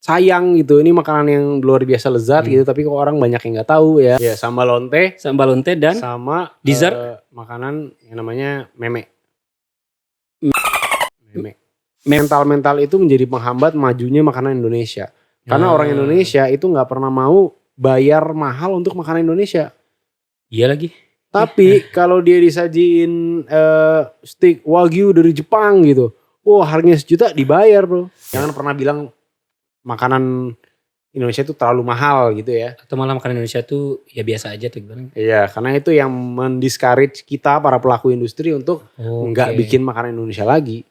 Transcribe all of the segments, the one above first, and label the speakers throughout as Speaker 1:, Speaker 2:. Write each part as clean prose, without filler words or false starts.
Speaker 1: sayang gitu. Ini makanan yang luar biasa lezat gitu, tapi kok orang banyak yang nggak tahu ya. Ya sambal lonte
Speaker 2: dan
Speaker 1: sama
Speaker 2: dessert
Speaker 1: makanan yang namanya meme. Mental itu menjadi penghambat majunya makanan Indonesia. Karena orang Indonesia itu nggak pernah mau bayar mahal untuk makanan Indonesia.
Speaker 2: Iya lagi.
Speaker 1: Tapi kalau dia disajiin steak wagyu dari Jepang gitu, harganya 1 juta dibayar bro. Jangan pernah bilang makanan Indonesia itu terlalu mahal gitu ya.
Speaker 2: Atau malah makanan Indonesia tuh ya biasa aja tuh gimana?
Speaker 1: Iya, karena itu yang mendiscourage kita para pelaku industri untuk nggak bikin makanan Indonesia lagi.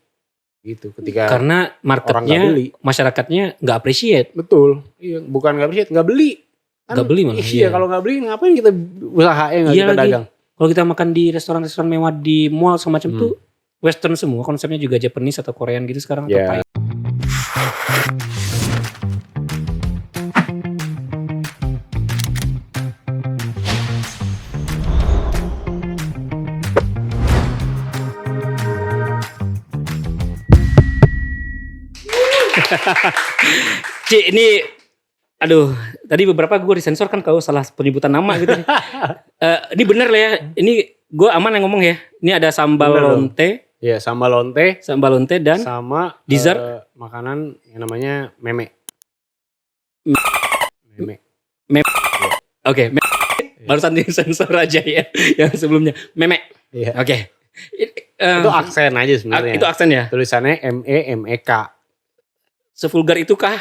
Speaker 1: Gitu ketika
Speaker 2: karena marketnya masyarakatnya nggak appreciate.
Speaker 1: Betul. Iya, bukan nggak appreciate, nggak beli.
Speaker 2: Nggak beli malah.
Speaker 1: Iya, kalau nggak beli ngapain kita usaha nggak kita dagang.
Speaker 2: Kalau kita makan di restoran-restoran mewah di mall semacam tuh western semua, konsepnya juga Japanese atau Korean gitu sekarang.
Speaker 1: Yeah.
Speaker 2: Cik, ini aduh, tadi beberapa gue disensor kan kalau salah penyebutan nama gitu. Ini bener lah ya, ini gue aman yang ngomong ya. Ini ada sambal lonte.
Speaker 1: Iya, sambal lonte
Speaker 2: dan
Speaker 1: sama
Speaker 2: dessert
Speaker 1: makanan yang namanya meme.
Speaker 2: Oke, barusan disensor aja ya yang sebelumnya. Meme.
Speaker 1: Iya.
Speaker 2: Oke.
Speaker 1: Itu aksen aja sebenarnya.
Speaker 2: Itu aksen ya.
Speaker 1: Tulisannya MEMEK.
Speaker 2: Sevulgar itu kah?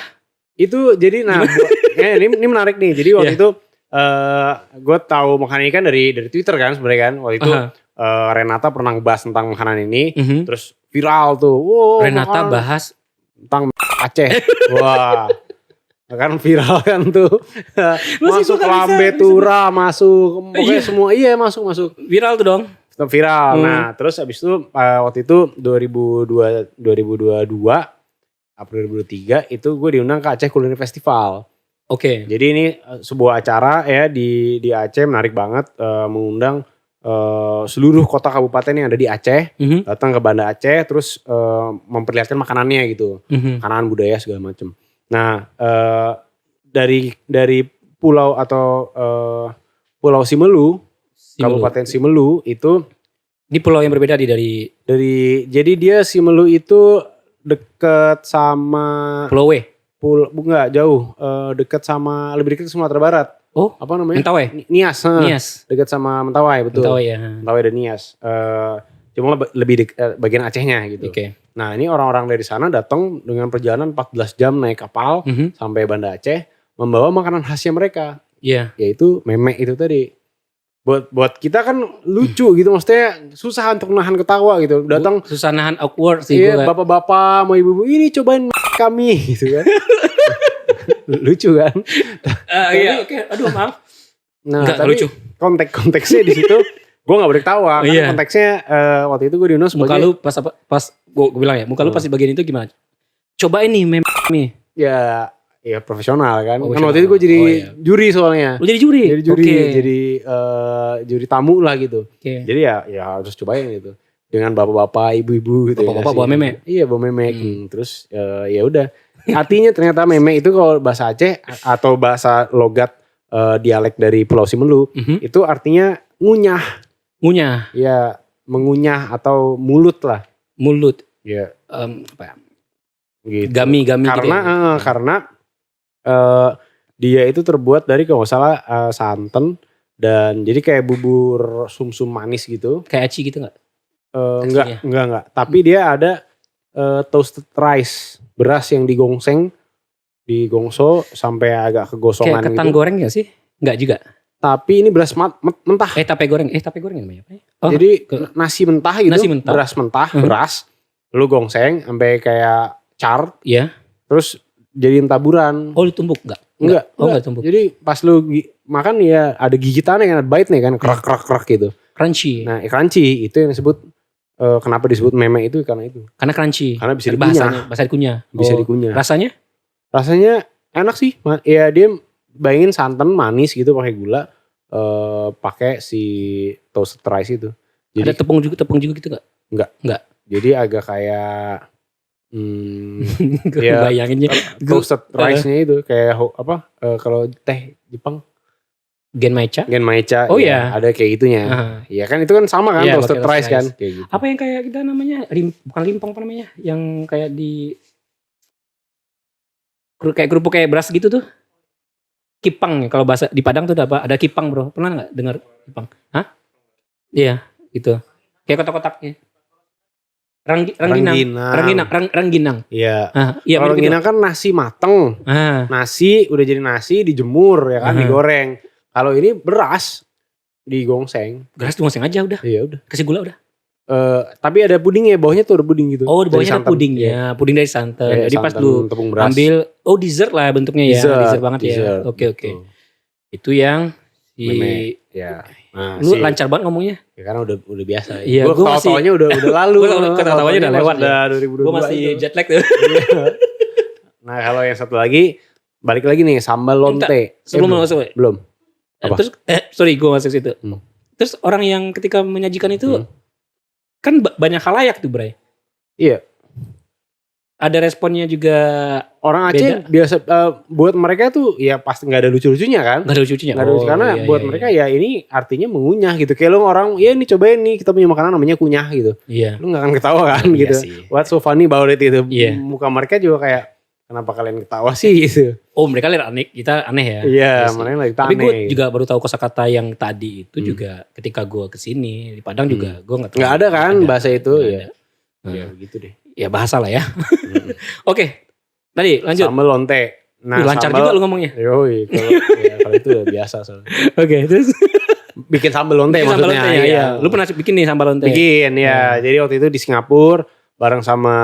Speaker 1: Itu jadi ini menarik nih. Jadi waktu itu gue tahu makanan ini kan dari Twitter kan sebenarnya kan. Waktu itu Renata pernah ngebahas tentang makanan ini, terus viral tuh.
Speaker 2: Renata bahas
Speaker 1: tentang Aceh. Wah. Kan viral kan tuh. Masuk lambe tura, masuk pokoknya semua masuk.
Speaker 2: Viral tuh dong.
Speaker 1: Viral. Nah, terus abis itu waktu itu 2022 April 2023 itu gue diundang ke Aceh Culinary Festival.
Speaker 2: Oke.
Speaker 1: Jadi ini sebuah acara ya di Aceh, menarik banget, mengundang seluruh kota kabupaten yang ada di Aceh datang ke Banda Aceh, terus memperlihatkan makanannya gitu, makanan budaya segala macam. Nah dari pulau atau Pulau Simelu, Kabupaten Simelu itu.
Speaker 2: Ini pulau yang berbeda dari
Speaker 1: jadi dia Simelu itu dekat sama
Speaker 2: Pulau W.
Speaker 1: Enggak jauh, lebih dekat Sumatera Barat.
Speaker 2: Oh,
Speaker 1: apa namanya?
Speaker 2: Mentawai.
Speaker 1: Nias. Dekat sama Mentawai, betul.
Speaker 2: Mentawai ya.
Speaker 1: Mentawai dan Nias. Cuma lebih bagian Acehnya gitu.
Speaker 2: Oke.
Speaker 1: Nah, ini orang-orang dari sana datang dengan perjalanan 14 jam naik kapal sampai Banda Aceh membawa makanan khasnya mereka.
Speaker 2: Iya.
Speaker 1: Yaitu memek itu tadi. Buat kita kan lucu gitu, maksudnya susah untuk nahan ketawa gitu. Datang
Speaker 2: susah nahan awkward sih.
Speaker 1: Iya, bapak-bapak mau ibu-ibu ini cobain kami gitu kan. Lucu kan?
Speaker 2: Iya, oke. Aduh, maaf.
Speaker 1: Nah,
Speaker 2: tapi
Speaker 1: lucu. Konteksnya di situ gue gak boleh ketawa. Karena konteksnya waktu itu gue diundang sebagai.
Speaker 2: Muka lu pas gue bilang ya, muka lu pas di bagian itu gimana? Cobain nih meme.
Speaker 1: Ya profesional kan. Kan waktu itu gue jadi juri soalnya.
Speaker 2: Lu jadi juri?
Speaker 1: Jadi juri, jadi juri tamu lah gitu. Jadi ya harus cobain gitu. Dengan bapak-bapak, ibu-ibu gitu.
Speaker 2: Bapak-bapak bawa meme?
Speaker 1: Iya, bawa meme. Terus ya udah. Artinya ternyata meme itu kalau bahasa Aceh atau bahasa logat dialek dari Pulau Simelu itu artinya ngunyah.
Speaker 2: Ngunyah?
Speaker 1: Ya, mengunyah atau mulut lah.
Speaker 2: Mulut?
Speaker 1: Ya.
Speaker 2: Apa ya?
Speaker 1: Gitu.
Speaker 2: Gami
Speaker 1: karena,
Speaker 2: gitu ya?
Speaker 1: Karena dia itu terbuat dari kalau nggak salah santan dan jadi kayak bubur sumsum manis gitu.
Speaker 2: Kayak aci gitu nggak?
Speaker 1: Enggak. Tapi dia ada toasted rice, beras yang digongso sampai agak kegosongan.
Speaker 2: Kayak ketan goreng nggak sih? Nggak juga.
Speaker 1: Tapi ini beras mentah.
Speaker 2: Tape goreng namanya apa?
Speaker 1: Jadi nasi mentah gitu.
Speaker 2: Nasi mentah.
Speaker 1: Beras mentah, beras. Lu gongseng sampai kayak car.
Speaker 2: Iya.
Speaker 1: Terus jadiin taburan.
Speaker 2: Oh, ditumbuk enggak?
Speaker 1: Enggak.
Speaker 2: Enggak tumbuk.
Speaker 1: Jadi pas lu makan ya ada gigitannya kan, ada bite-nya kan, kerak gitu.
Speaker 2: Crunchy.
Speaker 1: Nah, crunchy itu yang disebut kenapa disebut meme itu karena itu.
Speaker 2: Karena crunchy.
Speaker 1: Karena bisa dikunyah.
Speaker 2: Bahasa dikunyah.
Speaker 1: Bisa dikunyah.
Speaker 2: Rasanya?
Speaker 1: Rasanya enak sih. Ya dia bayangin santan manis gitu pakai gula, pakai si toasted rice itu. Jadi
Speaker 2: ada tepung juga gitu enggak?
Speaker 1: Enggak. Jadi agak kayak
Speaker 2: Gue
Speaker 1: Ya,
Speaker 2: bayanginnya.
Speaker 1: toasted rice-nya itu kayak kalau teh Jepang
Speaker 2: Genmaicha.
Speaker 1: Genmaicha.
Speaker 2: Oh
Speaker 1: ya,
Speaker 2: ya.
Speaker 1: ada kayak gitunya. Iya kan itu kan sama kan
Speaker 2: Iya,
Speaker 1: toasted
Speaker 2: pakai
Speaker 1: rice kan
Speaker 2: rice.
Speaker 1: kayak gitu.
Speaker 2: Apa yang kayak kita namanya? Bukan limpong apa namanya? Yang kayak kayak kerupuk kayak beras gitu tuh. Kipang kalau bahasa di Padang tuh ada kipang bro. Pernah nggak dengar kipang? Hah? Iya, gitu. Kayak kotak-kotaknya. Rangginang.
Speaker 1: Iya.
Speaker 2: Iya,
Speaker 1: Kalau rangginang kan nasi mateng. Nasi udah jadi nasi dijemur ya kan, digoreng. Kalau ini beras digongseng.
Speaker 2: Beras digongseng aja udah.
Speaker 1: Iya udah.
Speaker 2: Kasih gula udah.
Speaker 1: Tapi ada pudingnya, bawahnya tuh ada puding gitu.
Speaker 2: Oh, di bawahnya ada pudingnya, puding dari santan.
Speaker 1: Ya,
Speaker 2: jadi
Speaker 1: santan,
Speaker 2: pas lu ambil, dessert lah bentuknya ya, dessert banget ya. Oke. Itu yang
Speaker 1: ya. Nah,
Speaker 2: lu lancar banget ngomongnya.
Speaker 1: Ya karena udah biasa.
Speaker 2: Iya,
Speaker 1: gue ketawa-tawanya udah lalu.
Speaker 2: Ketawa-tawanya udah lewat ya.
Speaker 1: 2022.
Speaker 2: Gue masih jet lag tuh.
Speaker 1: Nah, kalau yang satu lagi, balik lagi nih sambal lonte.
Speaker 2: Sebelum masuk.
Speaker 1: Belum. Apa?
Speaker 2: Terus sorry gue masuk situ. Terus orang yang ketika menyajikan itu kan banyak khalayak tuh, Bray.
Speaker 1: Iya. Ada
Speaker 2: responnya juga.
Speaker 1: Orang Aceh biasa buat mereka tuh ya pasti nggak ada lucu-lucunya kan?
Speaker 2: Nggak ada lucunya.
Speaker 1: Nggak ada lucu karena buat mereka ya ini artinya mengunyah gitu. Kayak lu orang ya ini cobain nih kita punya makanan namanya kunyah gitu.
Speaker 2: Iya.
Speaker 1: Lu nggak akan ketawa kan gitu.
Speaker 2: Sih.
Speaker 1: What's so funny about it itu.
Speaker 2: Iya.
Speaker 1: Muka mereka juga kayak kenapa kalian ketawa sih gitu.
Speaker 2: Oh mereka lihat aneh, kita aneh ya.
Speaker 1: Iya, mereka lagi aneh.
Speaker 2: Tapi gue juga baru tahu kosakata yang tadi itu juga ketika gue kesini di Padang juga gue nggak tahu.
Speaker 1: Nggak ada kan bahasa itu ya.
Speaker 2: Ya
Speaker 1: gitu deh.
Speaker 2: Ya bahasa lah ya. Oke. Tadi lanjut.
Speaker 1: Sambal lonte. Nah,
Speaker 2: lancar juga lu ngomongnya.
Speaker 1: Yoi, kalau itu udah biasa soalnya.
Speaker 2: Oke, terus
Speaker 1: bikin sambal lonte
Speaker 2: bikin
Speaker 1: maksudnya.
Speaker 2: Sambal lonte, ya. Lu pernah bikin nih sambal lonte?
Speaker 1: Bikin ya. Jadi waktu itu di Singapura bareng sama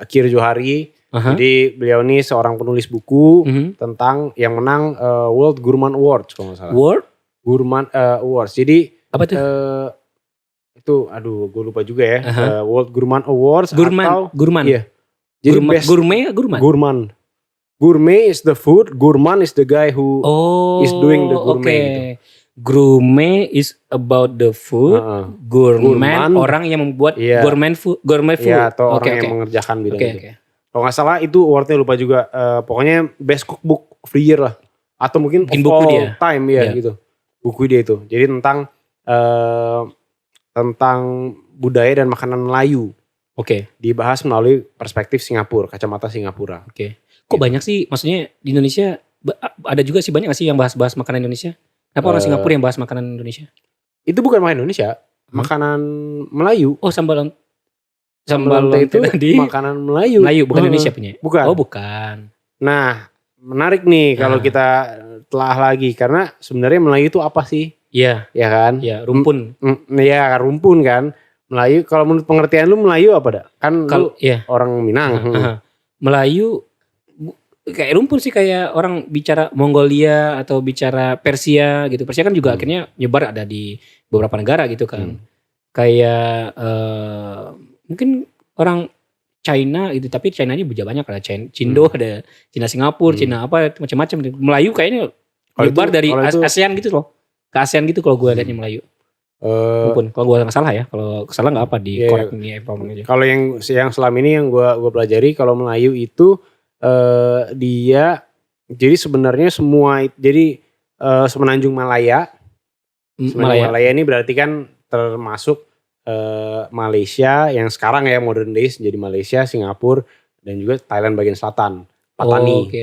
Speaker 1: Kir Johari. Jadi beliau ini seorang penulis buku tentang yang menang World Gourmand Awards kalau nggak salah.
Speaker 2: World
Speaker 1: Gourmand Awards. Jadi
Speaker 2: apa tuh?
Speaker 1: Itu aduh gue lupa juga ya. World Gourmand Awards atau
Speaker 2: Gourmand.
Speaker 1: Iya. Jadi gourmand. Gourmet is the food, gourmand is the guy who is doing the gourmet gitu.
Speaker 2: Gourmet is about the food, gourmand orang yang membuat gourmet food.
Speaker 1: Iya, atau orang yang mengerjakan bidang itu. Kalau nggak salah itu awardnya lupa juga. Pokoknya best cookbook of the year lah. Atau mungkin
Speaker 2: buku
Speaker 1: all
Speaker 2: dia.
Speaker 1: Time ya gitu. Buku dia itu. Jadi tentang budaya dan makanan Melayu. Dibahas melalui perspektif Singapura, kacamata Singapura.
Speaker 2: Kok banyak sih? Maksudnya di Indonesia ada juga sih banyak gak sih yang bahas-bahas makanan Indonesia? Kenapa orang Singapura yang bahas makanan Indonesia?
Speaker 1: Itu bukan makanan Indonesia, makanan Melayu.
Speaker 2: Oh sambal
Speaker 1: lonte itu tadi makanan Melayu.
Speaker 2: Melayu bukan Indonesia punya?
Speaker 1: Bukan.
Speaker 2: Oh bukan.
Speaker 1: Nah menarik nih kalau kita telah lagi. Karena sebenarnya Melayu itu apa sih?
Speaker 2: Iya.
Speaker 1: Ya kan?
Speaker 2: Iya rumpun.
Speaker 1: Iya rumpun kan. Melayu kalau menurut pengertian lu Melayu apa dah? Kan lu orang Minang.
Speaker 2: Melayu kayak rumpun sih, kayak orang bicara Mongolia atau bicara Persia gitu. Persia kan juga akhirnya nyebar ada di beberapa negara gitu kan. Kayak mungkin orang China gitu, tapi China ini banyak ada Cindo, ada Cina Singapura, Cina apa macam-macam. Melayu kayaknya nyebar dari ASEAN gitu loh. Ke ASEAN gitu kalau gue liatnya Melayu. Mumpun kalau gue nggak salah ya, kalau salah nggak apa di korek ini aja.
Speaker 1: Kalau yang selama ini yang gue pelajari kalau Melayu itu dia jadi sebenarnya semua jadi semenanjung Malaya. Malaya ini berarti kan termasuk Malaysia yang sekarang ya modern days jadi Malaysia, Singapura dan juga Thailand bagian selatan. Patani.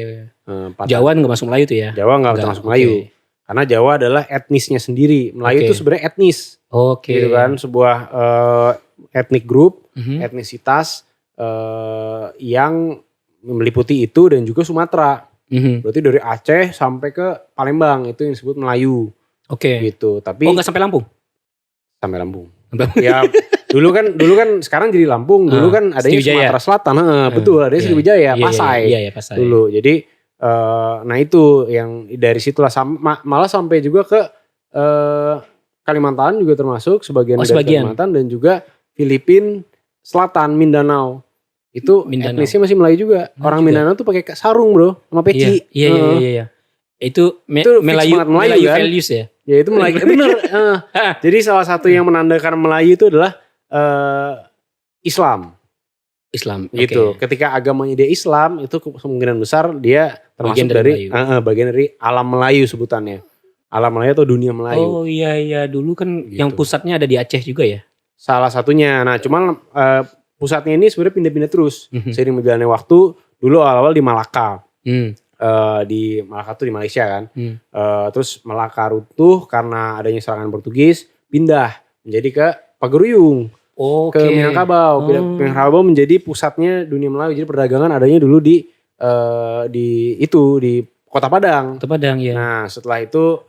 Speaker 2: Jawa nggak masuk Melayu tuh ya?
Speaker 1: Jawa nggak termasuk Melayu. Karena Jawa adalah etnisnya sendiri. Melayu itu sebenarnya etnis. Gitu kan, sebuah ethnic group, etnisitas yang meliputi itu dan juga Sumatera. Berarti dari Aceh sampai ke Palembang itu yang disebut Melayu. Gitu. Tapi
Speaker 2: nggak sampai Lampung?
Speaker 1: Sampai Lampung. Ya dulu kan sekarang jadi Lampung. Dulu kan adanya Sumatera Selatan. Betul, ada Sriwijaya, Pasai.
Speaker 2: Iya, Pasai.
Speaker 1: Dulu. Jadi nah itu yang dari situlah malah sampai juga ke Kalimantan juga termasuk sebagian dari Kalimantan dan juga Filipina Selatan, Mindanao. Itu etnisnya masih Melayu juga. Orang Mindanao tuh pakai sarung, Bro, sama peci.
Speaker 2: Iya. Itu Melayu kan? Values ya.
Speaker 1: Ya itu Melayu. Bener. Jadi salah satu yang menandakan Melayu itu adalah Islam.
Speaker 2: Islam.
Speaker 1: Gitu.
Speaker 2: Oke.
Speaker 1: Ketika agamanya dia Islam, itu kemungkinan besar dia termasuk
Speaker 2: Bagian dari
Speaker 1: bagian dari alam Melayu sebutannya. Alam Melayu atau dunia Melayu.
Speaker 2: Oh iya dulu kan
Speaker 1: Gitu.
Speaker 2: yang pusatnya ada di Aceh juga ya.
Speaker 1: Salah satunya. Nah, cuman pusatnya ini sebenarnya pindah-pindah terus. Seiring berjalannya waktu, dulu awal-awal di Malaka. Di Malaka tuh di Malaysia kan. Terus Malaka runtuh karena adanya serangan Portugis, pindah menjadi ke Pageruyung. Ke Minangkabau. Minangkabau menjadi pusatnya dunia Melayu. Jadi perdagangan adanya dulu di Kota Padang.
Speaker 2: Kota Padang ya.
Speaker 1: Nah, setelah itu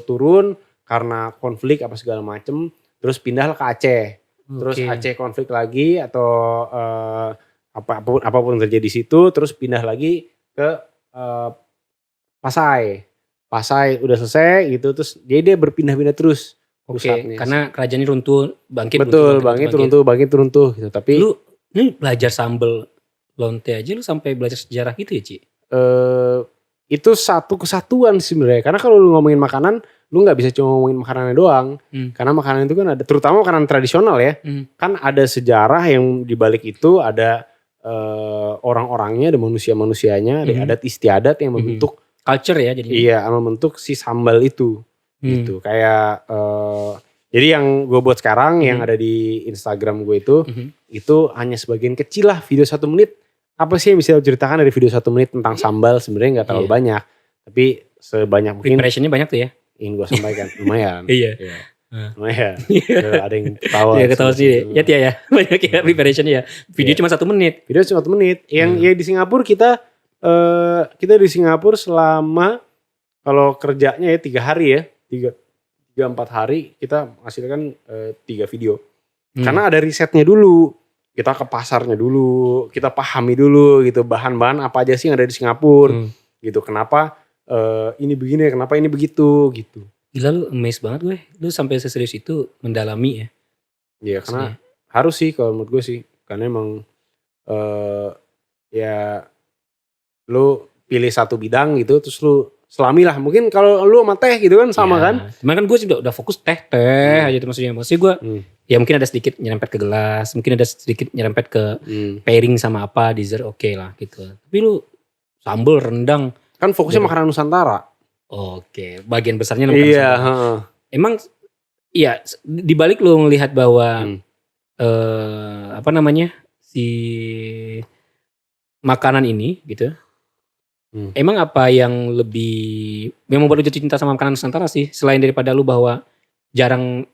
Speaker 1: turun karena konflik apa segala macem, terus pindah ke Aceh. Terus Aceh konflik lagi atau apapun terjadi di situ, terus pindah lagi ke Pasai. Pasai udah selesai gitu, terus dia berpindah-pindah terus.
Speaker 2: Karena kerajaan ini runtuh, bangkit.
Speaker 1: Betul, bangkit runtuh gitu. Tapi
Speaker 2: lu ini belajar sambel lonte aja lu sampai belajar sejarah gitu ya, Ci?
Speaker 1: Itu satu kesatuan sebenarnya. Karena kalau lu ngomongin makanan, lu nggak bisa cuma ngomongin makanannya doang. Karena makanan itu kan ada, terutama makanan tradisional ya. Kan ada sejarah yang dibalik itu, ada orang-orangnya, ada manusia-manusianya, ada adat istiadat yang membentuk
Speaker 2: culture ya jadinya.
Speaker 1: Iya, membentuk si sambal itu. Gitu. Kayak jadi yang gue buat sekarang yang ada di Instagram gue itu hanya sebagian kecil lah, video 1 menit. Apa sih yang bisa ceritakan dari video 1 menit tentang sambal? Sebenarnya nggak terlalu banyak, tapi sebanyak mungkin.
Speaker 2: Preparationnya banyak tuh ya?
Speaker 1: Ingin gue sampaikan, lumayan.
Speaker 2: Iya.
Speaker 1: Lumayan. Ada yang ketawa.
Speaker 2: Iya ketawa sih. Ya banyak ya preparationnya ya. Video cuma 1 menit.
Speaker 1: Video cuma 1 menit. Yang ya di Singapura kita di Singapura selama kalau kerjanya ya 3 hari ya. 3-4 hari kita menghasilkan 3 video. Karena ada risetnya dulu. Kita ke pasarnya dulu, kita pahami dulu gitu bahan-bahan apa aja sih yang ada di Singapura. Gitu. Kenapa ini begini, kenapa ini begitu gitu.
Speaker 2: Gila lu amazed banget gue. Lu sampai seserius itu mendalami ya.
Speaker 1: Iya karena harus sih kalau menurut gue sih. Karena emang ya lu pilih satu bidang gitu terus lu selami lah. Mungkin kalau lu sama teh gitu kan sama kan.
Speaker 2: Cuman kan gue sih udah fokus teh aja tuh maksudnya. Maksudnya gue ya mungkin ada sedikit nyerempet ke gelas. Mungkin ada sedikit nyerempet ke pairing sama apa dessert oke lah gitu. Tapi lu sambal rendang.
Speaker 1: Kan fokusnya makanan Nusantara.
Speaker 2: Oke, bagian besarnya makanan
Speaker 1: Nusantara.
Speaker 2: Emang iya dibalik lu ngelihat bahwa apa namanya si makanan ini gitu. Emang apa yang lebih yang membuat lu jatuh cinta sama makanan Nusantara sih selain daripada lu bahwa jarang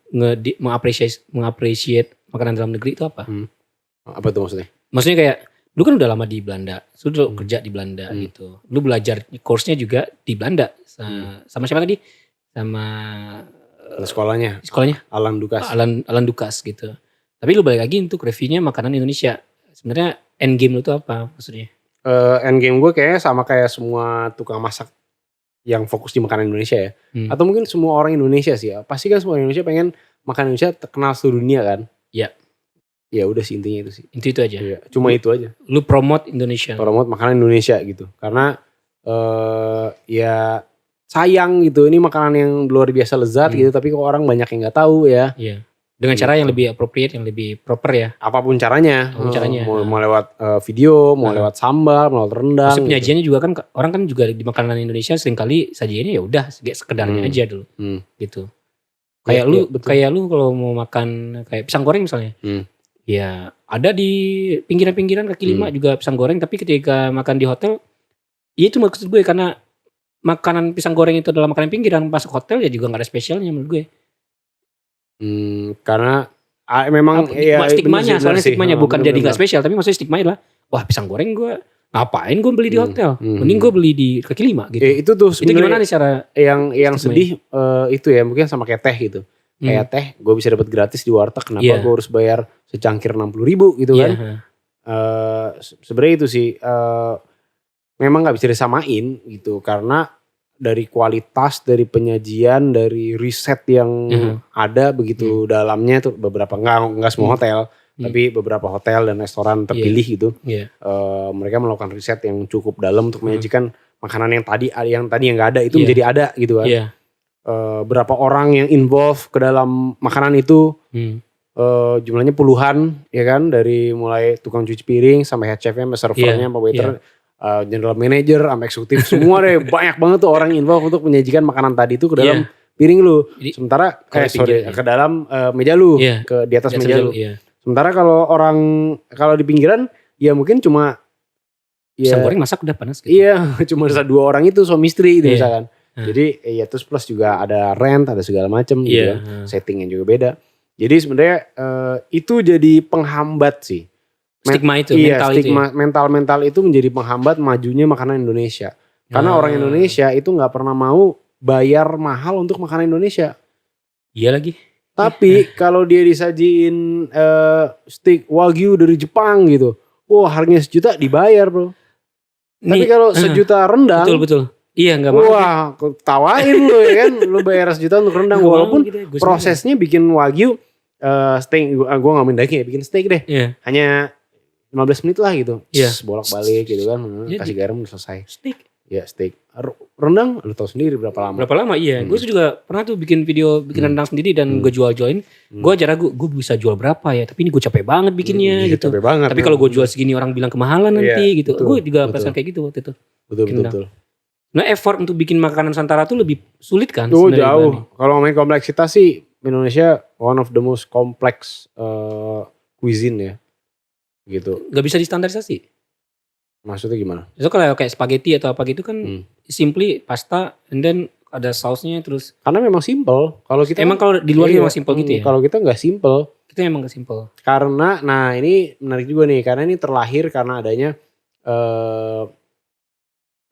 Speaker 2: mengapresiasi makanan dalam negeri itu apa?
Speaker 1: Apa tuh maksudnya?
Speaker 2: Maksudnya kayak lu kan udah lama di Belanda, lu kerja di Belanda gitu. Lu belajar course-nya juga di Belanda sama siapa tadi? Sama
Speaker 1: sekolahnya Alan
Speaker 2: Dukas gitu. Tapi lu balik lagi untuk reviewnya makanan Indonesia. Sebenarnya end game lu tuh apa maksudnya?
Speaker 1: End game gue kayaknya sama kayak semua tukang masak yang fokus di makanan Indonesia ya. Atau mungkin semua orang Indonesia sih ya. Pasti kan semua Indonesia pengen makanan Indonesia terkenal seluruh dunia kan.
Speaker 2: Iya.
Speaker 1: Ya udah sih intinya itu sih.
Speaker 2: Itu aja.
Speaker 1: Ya, cuma itu aja.
Speaker 2: Lu promote Indonesia.
Speaker 1: Promote makanan Indonesia gitu. Karena ya sayang gitu. Ini makanan yang luar biasa lezat gitu. Tapi kok orang banyak yang gak tahu ya.
Speaker 2: Iya. Dengan cara yang lebih appropriate, yang lebih proper ya.
Speaker 1: Apapun caranya. Mau lewat video, mau lewat sambal, mau lewat rendang.
Speaker 2: Maksudnya penyajiannya juga kan orang kan juga di makanan Indonesia seringkali sajiannya ya udah sekedarnya aja dulu. Gitu. Kayak lu kalau mau makan kayak pisang goreng misalnya. Ya ada di pinggiran-pinggiran kaki 5 juga pisang goreng. Tapi ketika makan di hotel, ya itu maksud gue karena makanan pisang goreng itu adalah makanan pinggiran. Masuk hotel ya juga gak ada spesialnya menurut gue.
Speaker 1: Karena memang ya
Speaker 2: stigmanya, soalnya stigmanya bukan jadi gak spesial. Tapi maksudnya stigmanya adalah wah pisang goreng gue ngapain gue beli di hotel. Mending gue beli di kaki 5 gitu.
Speaker 1: Itu tuh
Speaker 2: itu gimana nih cara
Speaker 1: yang sedih itu ya mungkin sama kayak teh gitu. Kayak teh gue bisa dapat gratis di warteg, kenapa gue harus bayar secangkir 60.000 gitu kan. Sebenarnya itu sih memang gak bisa disamain gitu. Karena dari kualitas, dari penyajian, dari riset yang ada begitu dalamnya tuh beberapa nggak semua hotel, tapi beberapa hotel dan restoran terpilih gitu, mereka melakukan riset yang cukup dalam untuk menyajikan makanan yang tadi nggak ada itu menjadi ada gitu kan. Berapa orang yang involve ke dalam makanan itu, jumlahnya puluhan ya kan, dari mulai tukang cuci piring sampai head chefnya, sampai servernya, sampai waiter, general manager, sampai eksekutif semua deh, banyak banget tuh orang involved untuk menyajikan makanan tadi itu ke dalam piring lu.
Speaker 2: Jadi,
Speaker 1: sementara ke dalam meja lu, ke di atas meja lu. Sementara kalau di pinggiran ya mungkin cuma
Speaker 2: pisang goreng masak udah panas gitu.
Speaker 1: Iya, cuma 2 orang itu suami istri gitu misalkan. Jadi ya terus plus juga ada rent, ada segala macam gitu kan. Settingnya juga beda. Jadi sebenarnya itu jadi penghambat sih.
Speaker 2: Stigma itu,
Speaker 1: mental itu menjadi penghambat majunya makanan Indonesia. Karena orang Indonesia itu nggak pernah mau bayar mahal untuk makanan Indonesia.
Speaker 2: Iya lagi.
Speaker 1: Tapi kalau dia disajiin steak wagyu dari Jepang gitu, harganya 1 juta dibayar bro. Tapi kalau 1 juta rendang,
Speaker 2: betul. Iya nggak mau.
Speaker 1: Wah, tawain lu ya kan, lu bayar 1 juta untuk rendang, walaupun gitu, prosesnya bikin wagyu steak, gue nggak main daging ya, bikin steak deh, hanya 15 menit lah gitu, bolak-balik gitu kan, kasih garam udah selesai.
Speaker 2: Steak.
Speaker 1: Ya steak. Rendang, lu tau sendiri berapa lama?
Speaker 2: Iya. Gue juga pernah tuh bikin video rendang sendiri dan gue jual-jualin. Gue aja ragu, gue bisa jual berapa ya? Tapi ini gue capek banget bikinnya gitu.
Speaker 1: Capek banget.
Speaker 2: Tapi kalau gue jual segini orang bilang kemahalan nanti gitu. Gue juga perasaan kayak gitu waktu itu.
Speaker 1: Betul.
Speaker 2: Nah effort untuk bikin makanan Nusantara tuh lebih sulit kan?
Speaker 1: Jauh. Kalau ngomongin kompleksitas sih, Indonesia one of the most complex cuisine ya. Gitu.
Speaker 2: Gak bisa distandarisasi.
Speaker 1: Maksudnya gimana?
Speaker 2: Itu kalau kayak spaghetti atau apa gitu kan simply pasta and then ada sausnya terus.
Speaker 1: Karena memang simple. Kalau kita
Speaker 2: emang kalau di luar memang simple gitu ya.
Speaker 1: Kalau kita nggak simple.
Speaker 2: Kita emang nggak simple.
Speaker 1: Karena ini menarik juga nih, karena ini terlahir karena adanya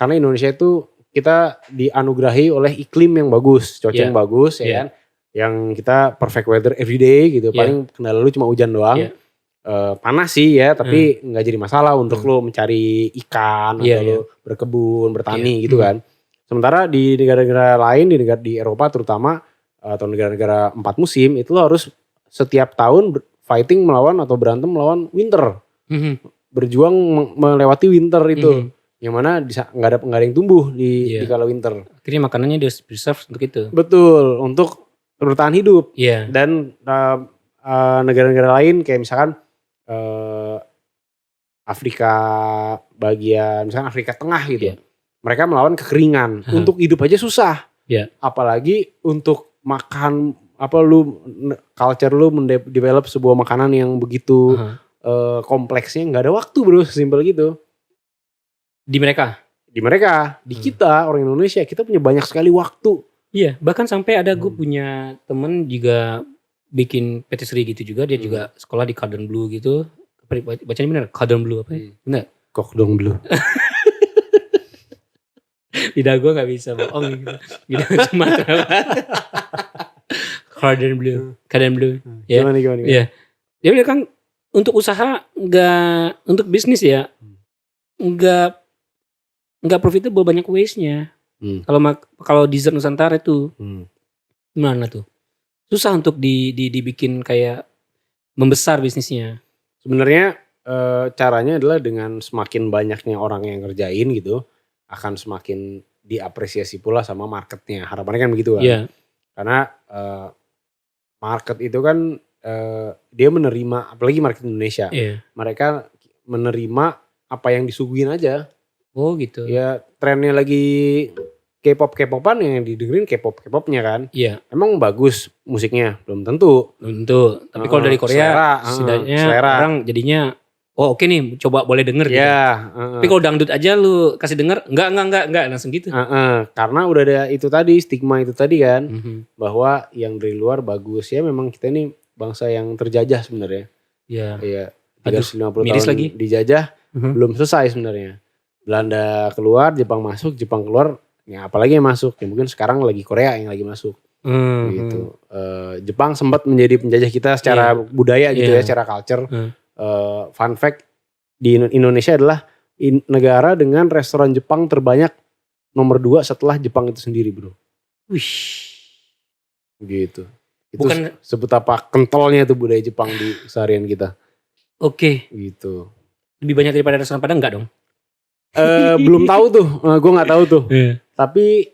Speaker 1: karena Indonesia itu kita dianugerahi oleh iklim yang bagus, cuaca yang bagus ya kan. Yang kita perfect weather every day gitu. Paling kendala lu cuma hujan doang. Panas sih ya, tapi nggak jadi masalah untuk lo mencari ikan atau lo berkebun, bertani gitu kan. Sementara di negara-negara lain, di Eropa terutama atau negara-negara 4 musim, itu lo harus setiap tahun fighting melawan atau berantem melawan winter. Berjuang melewati winter itu. Yang mana nggak ada yang tumbuh di kala winter.
Speaker 2: Akhirnya makanannya dia preserve untuk itu.
Speaker 1: Betul, untuk bertahan hidup. Dan negara-negara lain kayak misalkan Afrika bagian, misalkan Afrika Tengah gitu. Mereka melawan kekeringan. Untuk hidup aja susah. Apalagi untuk makan, culture lu mendevelop sebuah makanan yang begitu kompleksnya, nggak ada waktu bro, simpel gitu.
Speaker 2: Di mereka,
Speaker 1: di kita orang Indonesia, kita punya banyak sekali waktu.
Speaker 2: Iya, bahkan sampai ada gue punya temen juga bikin patisserie gitu juga, dia juga sekolah di Cordon Bleu gitu. Bacanya bener? Cordon Bleu apa ya? Bener?
Speaker 1: Cordon Bleu.
Speaker 2: Lidah gue gak bisa bohong gitu. Lidah Sumatera. Cordon Bleu. Ya.
Speaker 1: Gimana?
Speaker 2: Iya. Dia bilang kan untuk usaha gak, untuk bisnis ya, gak profitable, banyak waste-nya. Kalau dessert Nusantara itu gimana tuh? Susah untuk dibikin kayak membesar bisnisnya.
Speaker 1: Sebenarnya caranya adalah dengan semakin banyaknya orang yang ngerjain gitu, akan semakin diapresiasi pula sama marketnya. Harapannya kan begitu kan. Karena market itu kan dia menerima, apalagi market Indonesia. Mereka menerima apa yang disuguhin aja.
Speaker 2: Oh gitu.
Speaker 1: Ya trennya lagi K-pop-K-popan, yang didengerin K-pop-K-popnya kan. Emang bagus musiknya? Belum tentu.
Speaker 2: Tapi kalau dari Korea, setidaknya orang jadinya, oke nih, coba boleh denger gitu. Tapi kalau dangdut aja lu kasih denger, enggak, langsung gitu.
Speaker 1: Karena udah ada itu tadi, stigma itu tadi kan. Bahwa yang dari luar bagus. Ya memang kita ini bangsa yang terjajah sebenarnya. Iya. 350 tahun
Speaker 2: lagi
Speaker 1: dijajah, belum selesai sebenarnya. Belanda keluar, Jepang masuk, Jepang keluar. Ya apalagi yang masuk, ya mungkin sekarang lagi Korea yang lagi masuk gitu. Jepang sempat menjadi penjajah kita secara budaya gitu ya, secara culture. Fun fact, di Indonesia adalah negara dengan restoran Jepang terbanyak nomor 2 setelah Jepang itu sendiri bro. Gitu. Itu sebut apa kentalnya tuh budaya Jepang di keseharian kita. Gitu.
Speaker 2: Lebih banyak daripada restoran Padang enggak dong?
Speaker 1: Belum tahu tuh, gue nggak tahu tuh. Tapi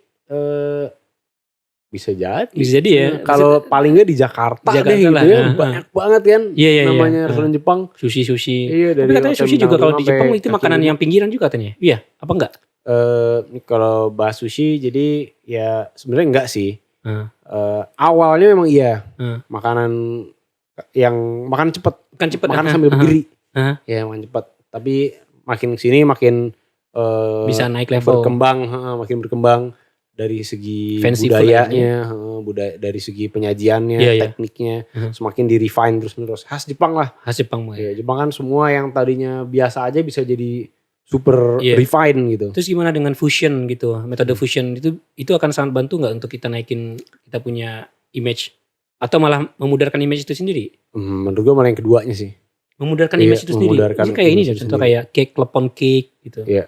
Speaker 1: Bisa jadi.
Speaker 2: Bisa jadi ya.
Speaker 1: Kalau paling nggak di Jakarta deh gitu
Speaker 2: lah,
Speaker 1: ya. Banyak banget kan namanya restoran Jepang.
Speaker 2: Sushi.
Speaker 1: Iya,
Speaker 2: tapi katanya sushi juga kalau di Jepang itu makanan yang pinggiran juga katanya. Iya, apa enggak?
Speaker 1: Kalau bahas sushi jadi ya sebenarnya enggak sih. Awalnya memang iya. Makanan cepet. Makan sambil berdiri. Ya makan cepet. Tapi makin kesini makin
Speaker 2: bisa naik level.
Speaker 1: Makin berkembang. Dari segi
Speaker 2: fancy
Speaker 1: budayanya, dari segi penyajiannya, tekniknya, semakin di refine terus khas Jepang lah.
Speaker 2: Khas Jepang
Speaker 1: ya. Jepang kan semua yang tadinya biasa aja bisa jadi super refine gitu.
Speaker 2: Terus gimana dengan fusion gitu, metode fusion itu akan sangat bantu nggak untuk kita naikin kita punya image atau malah memudarkan image itu sendiri?
Speaker 1: Menurut gue malah yang keduanya sih.
Speaker 2: Memudarkan image itu sendiri. Ini kayak ini contoh kayak cake, klepon cake gitu.
Speaker 1: Iya.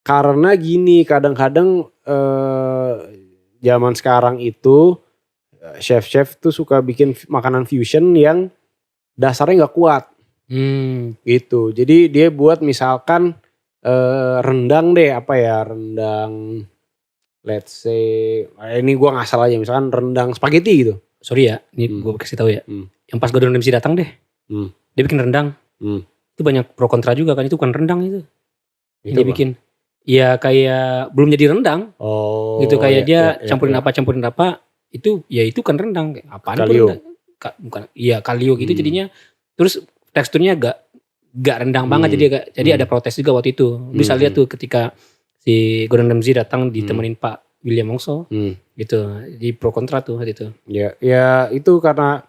Speaker 1: Karena gini kadang-kadang zaman sekarang itu chef-chef tuh suka bikin makanan fusion yang dasarnya nggak kuat. Gitu. Jadi dia buat misalkan rendang deh rendang let's say ini gue ngasal aja misalkan rendang spaghetti gitu.
Speaker 2: Sorry ya, ini gue kasih tahu ya. Yang pas Gordon Ramsay datang deh, dia bikin rendang. Itu banyak pro kontra juga kan, itu bukan rendang itu. Dia bikin. Ya kayak belum jadi rendang. Gitu kayak dia campurin apa itu ya itu kan rendang. Apaan
Speaker 1: kalio.
Speaker 2: Bukan. Iya kalio gitu jadinya. Terus teksturnya gak rendang banget jadi ada protes juga waktu itu. Bisa lihat tuh ketika si Gordon Ramsay datang ditemenin Pak William Wongso gitu. Di pro kontra tuh waktu itu.
Speaker 1: Ya itu karena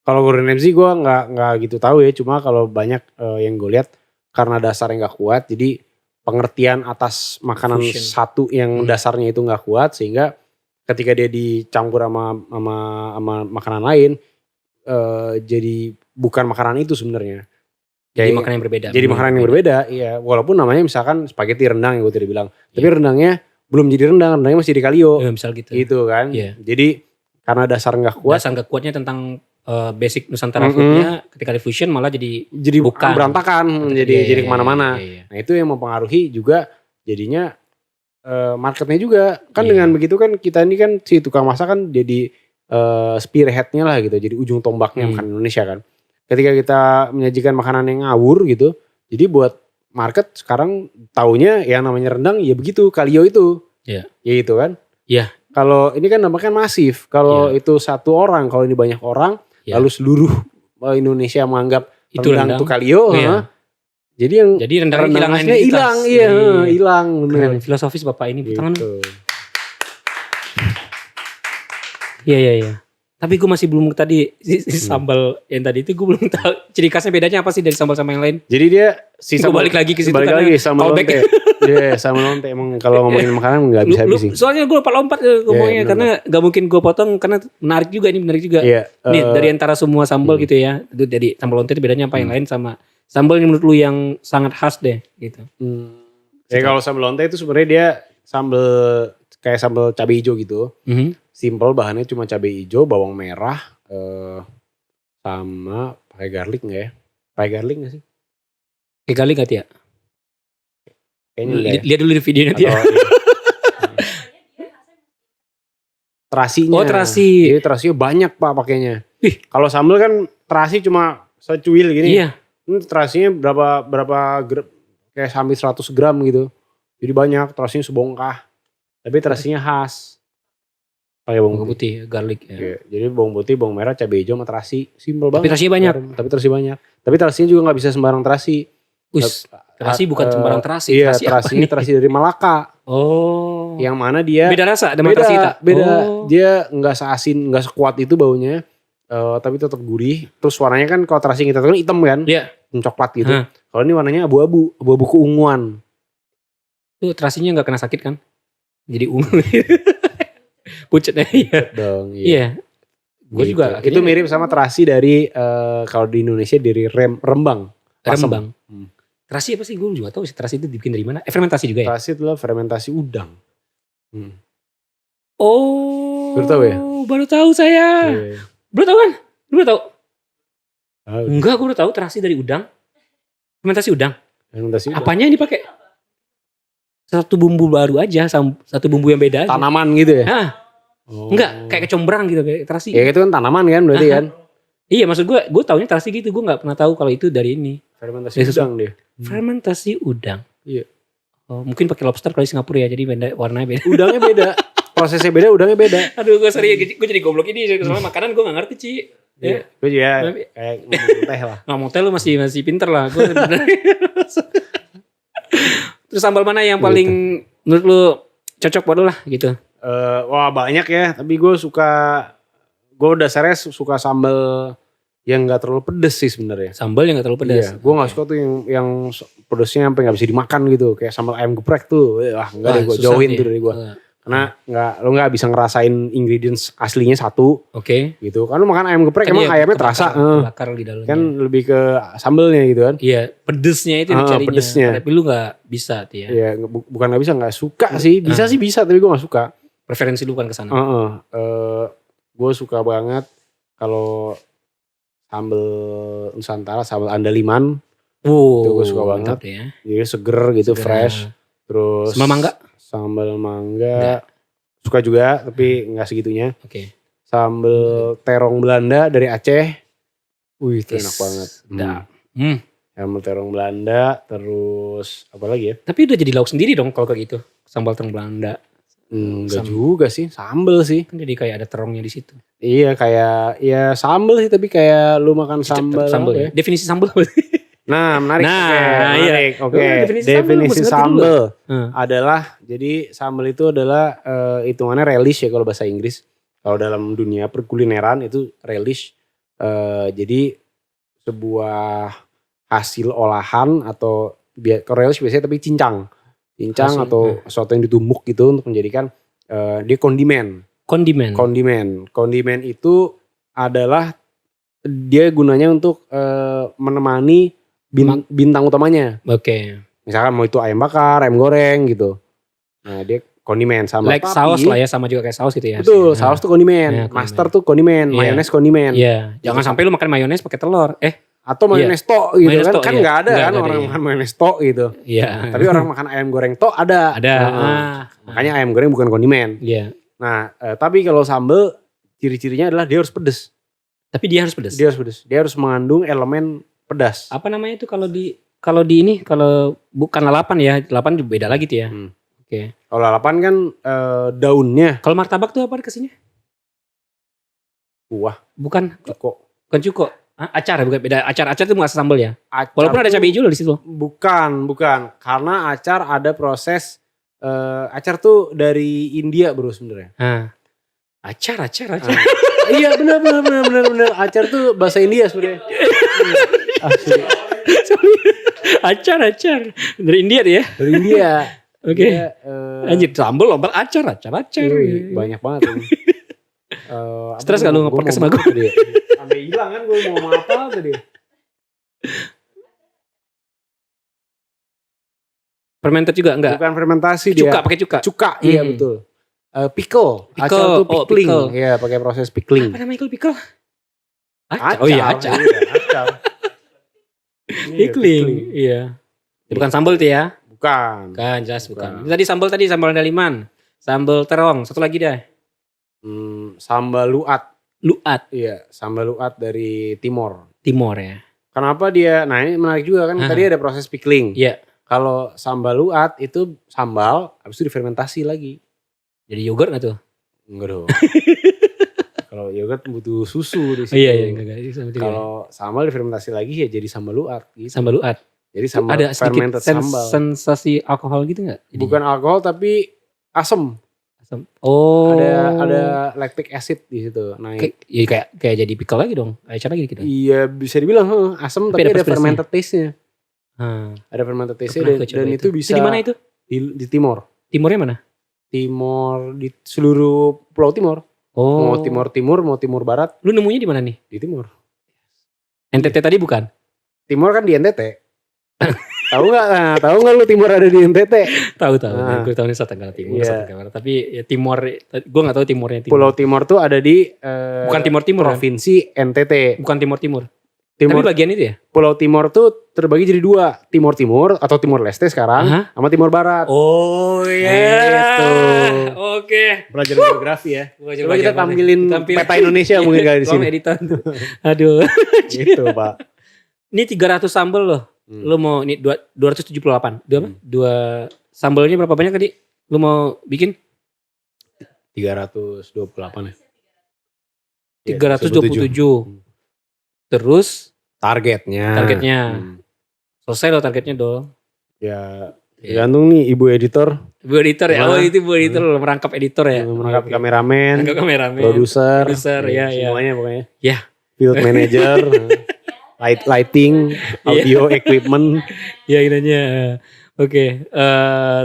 Speaker 1: kalau Gordon Ramsay gue nggak gitu tahu ya. Cuma kalau banyak yang gue lihat karena dasarnya nggak kuat jadi pengertian atas makanan fusion. Satu yang dasarnya itu nggak kuat sehingga ketika dia dicampur sama makanan lain jadi bukan makanan itu sebenarnya.
Speaker 2: Jadi makanan yang berbeda.
Speaker 1: Jadi makanan yang berbeda, iya. Walaupun namanya misalkan spaghetti rendang yang gue tadi bilang, tapi rendangnya belum jadi rendangnya masih di kalio.
Speaker 2: Misal gitu.
Speaker 1: Gitu kan. Jadi karena dasar nggak kuat.
Speaker 2: Dasar nggak kuatnya tentang basic Nusantara foodnya ketika di fusion malah jadi bukan
Speaker 1: berantakan jadi kemana-mana. Nah itu yang mempengaruhi juga jadinya marketnya juga kan dengan begitu kan kita ini kan si tukang masak kan jadi spearheadnya lah gitu, jadi ujung tombaknya makanan Indonesia kan. Ketika kita menyajikan makanan yang ngawur gitu, jadi buat market sekarang taunya yang namanya rendang ya begitu kalio itu, ya gitu kan. Kalau ini kan dampaknya masif, kalau itu satu orang, kalau ini banyak orang. Lalu seluruh Indonesia menganggap itu rendang itu kalio. Jadi rendangnya hilang.
Speaker 2: Keren, filosofis Bapak ini gitu. Iya. Tapi gue masih belum tadi sambal yang tadi itu gue belum tahu ciri khasnya bedanya apa sih dari sambal sama yang lain.
Speaker 1: Jadi dia
Speaker 2: balik lagi ke situ
Speaker 1: balik lagi sambal lonte. Sambal lonte emang kalau ngomongin makanan nggak bisa habis sih.
Speaker 2: Soalnya gue lompat ngomongnya karena nggak mungkin gue potong karena menarik juga. Nih dari antara semua sambal gitu ya. Itu dari sambal lonte itu bedanya apa yang lain sama sambal yang menurut lu yang sangat khas deh gitu.
Speaker 1: Kalau sambal lonte itu sebenarnya dia sambal kayak sambal cabai hijau gitu. Simple bahannya cuma cabai hijau, bawang merah, sama pakai garlic nggak ya? Pakai garlic nggak sih?
Speaker 2: Pakai garlic nggak ya?
Speaker 1: Kayaknya enggak ya.
Speaker 2: Lihat dulu di videonya dia.
Speaker 1: Terasinya.
Speaker 2: Oh terasi.
Speaker 1: Jadi terasinya banyak Pak pakainya. Kalau sambal kan terasi cuma secuil gini.
Speaker 2: Iya.
Speaker 1: Ini terasinya berapa kayak hampir 100 gram gitu. Jadi banyak, terasinya sebongkah. Tapi terasinya khas. Pakai bawang
Speaker 2: putih, garlic ya.
Speaker 1: Jadi bawang putih, bawang merah, cabai hijau sama terasi. Simpel banget.
Speaker 2: Tapi terasi banyak.
Speaker 1: Tapi terasinya juga gak bisa sembarang terasi.
Speaker 2: Terasi bukan sembarang terasi.
Speaker 1: Iya, terasi dari Malaka.
Speaker 2: Oh.
Speaker 1: Yang mana dia
Speaker 2: beda rasa dengan terasi kita.
Speaker 1: Beda. Dia gak seasin, gak sekuat itu baunya. Tapi tetap gurih. Terus warnanya kan kalau terasi kita tahu kan hitam kan.
Speaker 2: Iya.
Speaker 1: Coklat gitu. Kalau ini warnanya abu-abu keunguan.
Speaker 2: Tuh terasinya gak kena sakit kan? Jadi ungu. Pucetnya
Speaker 1: dong.
Speaker 2: Iya. Gue
Speaker 1: gitu.
Speaker 2: juga.
Speaker 1: Itu mirip sama terasi dari kalau di Indonesia dari Rembang.
Speaker 2: Rembang. Terasi apa sih? Gue juga tahu sih terasi itu dibikin dari mana. Fermentasi juga ya?
Speaker 1: Terasi adalah fermentasi udang.
Speaker 2: Oh.
Speaker 1: Baru tahu ya?
Speaker 2: Baru tahu saya. Baru tahu kan? Baru tahu. Enggak, gue udah tahu terasi dari udang. Fermentasi udang. Apanya yang dipakai? Satu bumbu baru aja, satu bumbu yang beda aja.
Speaker 1: Tanaman gitu ya? Oh.
Speaker 2: Enggak, kayak kecombrang gitu, kayak terasi.
Speaker 1: Ya itu kan tanaman kan berarti kan.
Speaker 2: Iya, maksud gue taunya terasi gitu. Gue nggak pernah tahu kalau itu dari ini.
Speaker 1: Fermentasi udang dia.
Speaker 2: Fermentasi udang.
Speaker 1: Iya.
Speaker 2: Oh, mungkin pakai lobster kali Singapura ya, jadi beda, warnanya beda.
Speaker 1: Udangnya beda. Prosesnya beda, udangnya beda.
Speaker 2: Aduh, gue sorry, gue jadi goblok ini. Soalnya makanan gue gak ngerti, Ci.
Speaker 1: Iya. Gue juga kayak ngomong teh lah.
Speaker 2: Ngomong teh lu masih pinter lah. Gue Terus sambal mana yang paling menurut lu cocok buat lu lah gitu?
Speaker 1: Wah banyak ya, tapi gue dasarnya suka sambal yang gak terlalu pedes sih sebenarnya.
Speaker 2: Sambal yang gak terlalu pedas?
Speaker 1: Iya, gue gak suka tuh yang pedesnya sampai gak bisa dimakan gitu. Kayak sambal ayam geprek tuh, wah enggak deh, gue jauhin tuh dari gue. Karena lo nggak bisa ngerasain ingredients aslinya satu, gitu. Kan lo makan ayam geprek emang ayamnya terasa,
Speaker 2: bakar di dalamnya.
Speaker 1: Kan lebih ke sambelnya gitu kan.
Speaker 2: Iya, pedesnya itu dicarinya.
Speaker 1: Pedesnya.
Speaker 2: Tapi lu nggak bisa tuh ya.
Speaker 1: Iya, bukan nggak bisa, nggak suka sih. Bisa sih bisa, tapi gue nggak suka.
Speaker 2: Preferensi lu bukan kesana.
Speaker 1: Gue suka banget kalau sambal Nusantara, sambal andaliman. Itu gue suka banget.
Speaker 2: Ya.
Speaker 1: Jadi seger gitu, fresh. Terus sambal mangga suka juga tapi nggak segitunya. Sambal terong Belanda dari Aceh, itu enak banget. Sambal terong Belanda, terus apa lagi ya?
Speaker 2: Tapi udah jadi lauk sendiri dong kalau kayak gitu, sambal terong Belanda.
Speaker 1: Enggak juga sih, sambal sih.
Speaker 2: Kan jadi kayak ada terongnya di situ.
Speaker 1: Iya kayak ya sambal sih, tapi kayak lu makan sambal
Speaker 2: ya. Definisi sambal.
Speaker 1: Nah menarik. Oke. Definisi sambal adalah, jadi sambal itu adalah hitungannya relish ya kalau bahasa Inggris. Kalau dalam dunia perkulineran itu relish. Jadi sebuah hasil olahan atau kalau relish biasanya tapi cincang atau sesuatu yang ditumbuk gitu untuk menjadikan dia kondimen. Kondimen itu adalah dia gunanya untuk menemani bintang utamanya. Misalkan mau itu ayam bakar, ayam goreng gitu. Nah dia kondimen sama.
Speaker 2: Like saus lah ya, sama juga kayak saus gitu ya.
Speaker 1: Betul, saus tuh kondimen. Master tuh kondimen, mayones kondimen.
Speaker 2: Iya. Jangan sampai lu makan mayones pakai telur.
Speaker 1: Atau mayones tok gitu kan. Kan gak ada kan orang makan mayones tok gitu.
Speaker 2: Iya.
Speaker 1: Tapi orang makan ayam goreng tok ada. Makanya ayam goreng bukan kondimen.
Speaker 2: Iya.
Speaker 1: Nah tapi kalau sambal ciri-cirinya adalah dia harus pedes.
Speaker 2: Tapi dia harus pedes.
Speaker 1: Dia harus mengandung elemen pedas.
Speaker 2: Apa namanya itu kalau bukan lalapan ya, lalapan beda lagi tuh ya.
Speaker 1: Kalau lalapan kan daunnya.
Speaker 2: Kalau martabak tuh apa kesini?
Speaker 1: Buah.
Speaker 2: Bukan cuko. Acar bukan beda. Acar itu nggak sambal ya. Walaupun ada cabai hijau di situ.
Speaker 1: Bukan. Karena acar ada proses. Acar tuh dari India bro sebenarnya.
Speaker 2: Acar.
Speaker 1: Iya benar. Acar tuh bahasa India sebenarnya.
Speaker 2: Acar dari India tuh ya.
Speaker 1: Dari India.
Speaker 2: Anjir sambal lompat acar.
Speaker 1: Banyak banget ini.
Speaker 2: Stres gak lu nge-podcast sama gue?
Speaker 1: Sampai hilang kan gue mau apa tadi.
Speaker 2: Fermented juga enggak?
Speaker 1: Bukan fermentasi
Speaker 2: dia. Pakai cuka.
Speaker 1: Iya betul. Pickle. Acar tuh pickling. Iya pakai proses pickling.
Speaker 2: Apa namanya pickle?
Speaker 1: Acar.
Speaker 2: Oh iya acar. Pickling. Iya. Bukan sambal tuh ya?
Speaker 1: Bukan.
Speaker 2: Jelas bukan. Tadi sambal andaliman. Sambal terong. Satu lagi dah.
Speaker 1: Sambal luat.
Speaker 2: Iya.
Speaker 1: Sambal luat dari Timor
Speaker 2: ya.
Speaker 1: Kenapa dia? Nah ini menarik juga kan. Tadi ada proses pickling.
Speaker 2: Iya.
Speaker 1: Kalau sambal luat itu sambal, habis itu difermentasi lagi.
Speaker 2: Jadi yogurt nggak tuh?
Speaker 1: Enggak dong. Kalau yogurt butuh susu di situ.
Speaker 2: Iya.
Speaker 1: Kalau sambal difermentasi lagi ya jadi sambal luat. Gitu.
Speaker 2: Sambal luat.
Speaker 1: Jadi sambal
Speaker 2: ada
Speaker 1: fermented sambal.
Speaker 2: Sensasi alkohol gitu nggak?
Speaker 1: Bukan alkohol tapi asam.
Speaker 2: Oh.
Speaker 1: Ada lactic acid di situ. Naik.
Speaker 2: Kayak jadi pickle lagi dong. Acar lagi gitu.
Speaker 1: Iya bisa dibilang asam tapi ada fermented taste-nya. Ada fermented taste-nya dan itu bisa.
Speaker 2: Di mana itu?
Speaker 1: Di Timor.
Speaker 2: Timornya mana?
Speaker 1: Timor di seluruh Pulau Timor. Mau Timur Timur, mau Timur Barat.
Speaker 2: Lu nemunya di mana nih?
Speaker 1: Di Timur.
Speaker 2: NTT tadi bukan?
Speaker 1: Timor kan di NTT. Tahu nggak lu Timor ada di NTT?
Speaker 2: Tahu. Gue tahu Nusa Tenggara Timur, Nusa Tenggara. Tapi ya Timor, gue nggak tahu Timornya.
Speaker 1: Pulau Timor tuh ada di
Speaker 2: bukan Timur
Speaker 1: provinsi NTT.
Speaker 2: Bukan Timur.
Speaker 1: Timur,
Speaker 2: Tapi bagian itu ya?
Speaker 1: Pulau Timor tuh terbagi jadi 2. Timur Timur atau Timor Leste sekarang sama Timur Barat.
Speaker 2: Oh iya.
Speaker 1: Gitu.
Speaker 2: Oke.
Speaker 1: Pelajaran geografi ya. Coba kita tampilin
Speaker 2: Tampil.
Speaker 1: peta Indonesia mungkin kali di
Speaker 2: Tolong
Speaker 1: sini.
Speaker 2: editan. Aduh.
Speaker 1: Gitu, Pak.
Speaker 2: Ini 300 sambal loh. Lu mau ini 278. Dua sambalnya berapa banyak tadi? Lu mau bikin?
Speaker 1: 328 ya.
Speaker 2: 327. Terus
Speaker 1: Targetnya.
Speaker 2: selesai loh targetnya dong.
Speaker 1: Ya tergantung nih Ibu Editor.
Speaker 2: Ibu editor ya. Oh itu Ibu editor loh, merangkap editor ya.
Speaker 1: Merangkap kameramen.
Speaker 2: Merangkap kameramen.
Speaker 1: Produser.
Speaker 2: Ya.
Speaker 1: Semuanya pokoknya.
Speaker 2: Ya.
Speaker 1: Field manager. Lighting. Audio equipment.
Speaker 2: Ya intinya. Oke.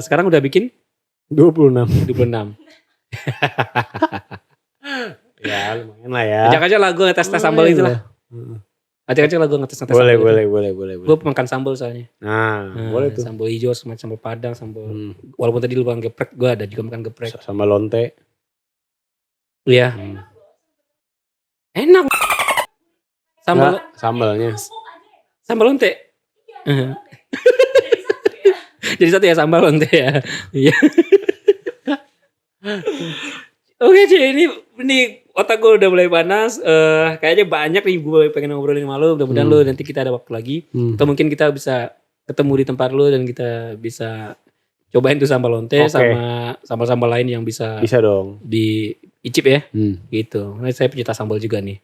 Speaker 2: Sekarang udah bikin
Speaker 1: 26. Ya lumayan lah ya.
Speaker 2: Ajak aja lagu ngetes-tes sambal itu lah. Ajak aja lagu ngetes-ngetes
Speaker 1: Boleh,
Speaker 2: sambal.
Speaker 1: boleh.
Speaker 2: Gue makan sambal soalnya.
Speaker 1: Nah, boleh tuh.
Speaker 2: Sambal hijau sama sambal padang, walaupun tadi lu makan geprek, gue ada juga makan geprek.
Speaker 1: Sama lonte.
Speaker 2: Iya. Enak.
Speaker 1: Sambalnya.
Speaker 2: Sambal lonte. Jadi satu ya sambal lonte ya. Iya. Oke Ci, ini otak gue udah mulai panas. Kayaknya banyak nih gue pengen ngobrolin sama lu. Mudah-mudahan lu nanti kita ada waktu lagi. Atau mungkin kita bisa ketemu di tempat lu dan kita bisa cobain tuh sambal lonte sama sambal-sambal lain yang bisa
Speaker 1: dong
Speaker 2: diicip ya. Gitu. Nah, saya pencinta sambal juga nih.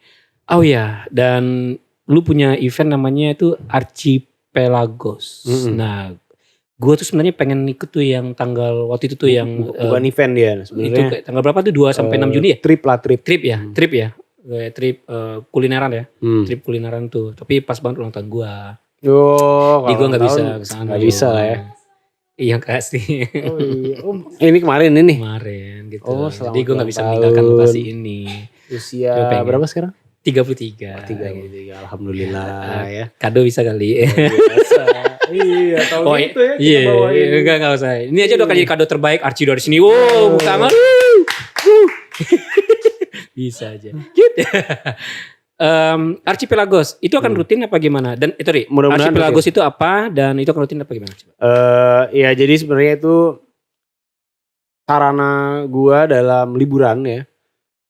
Speaker 2: Oh ya, dan lu punya event namanya itu Archipelagos. Nah, gue tuh sebenarnya pengen ikut tuh yang tanggal waktu itu tuh yang
Speaker 1: bukan event dia sebenarnya.
Speaker 2: Itu tanggal berapa tuh 2 sampai 6 Juni ya?
Speaker 1: Trip
Speaker 2: ya. Trip kulineran ya. Trip kulineran tuh. Tapi pas banget ulang tahun gue. Jadi gue gak bisa kesana.
Speaker 1: Gak bisa lah ya.
Speaker 2: Iya kasih.
Speaker 1: Oh iya. Ini kemarin ini.
Speaker 2: Kemarin gitu.
Speaker 1: Oh,
Speaker 2: jadi gue gak bisa meninggalkan lokasi ini.
Speaker 1: Usia berapa sekarang?
Speaker 2: 33.
Speaker 1: 33. Alhamdulillah ya.
Speaker 2: Kado bisa kali.
Speaker 1: Biasa. Iya, tahu gitu ya.
Speaker 2: Iya, enggak usah. Ini aja udah kali kado terbaik Archie dari sini. Wow, buka tangan. Bisa aja. Gitu. Archipelagos itu akan rutin apa gimana? Dan itu Archipelagos itu apa dan itu akan rutin apa gimana?
Speaker 1: Ya jadi sebenarnya itu sarana gua dalam liburan ya.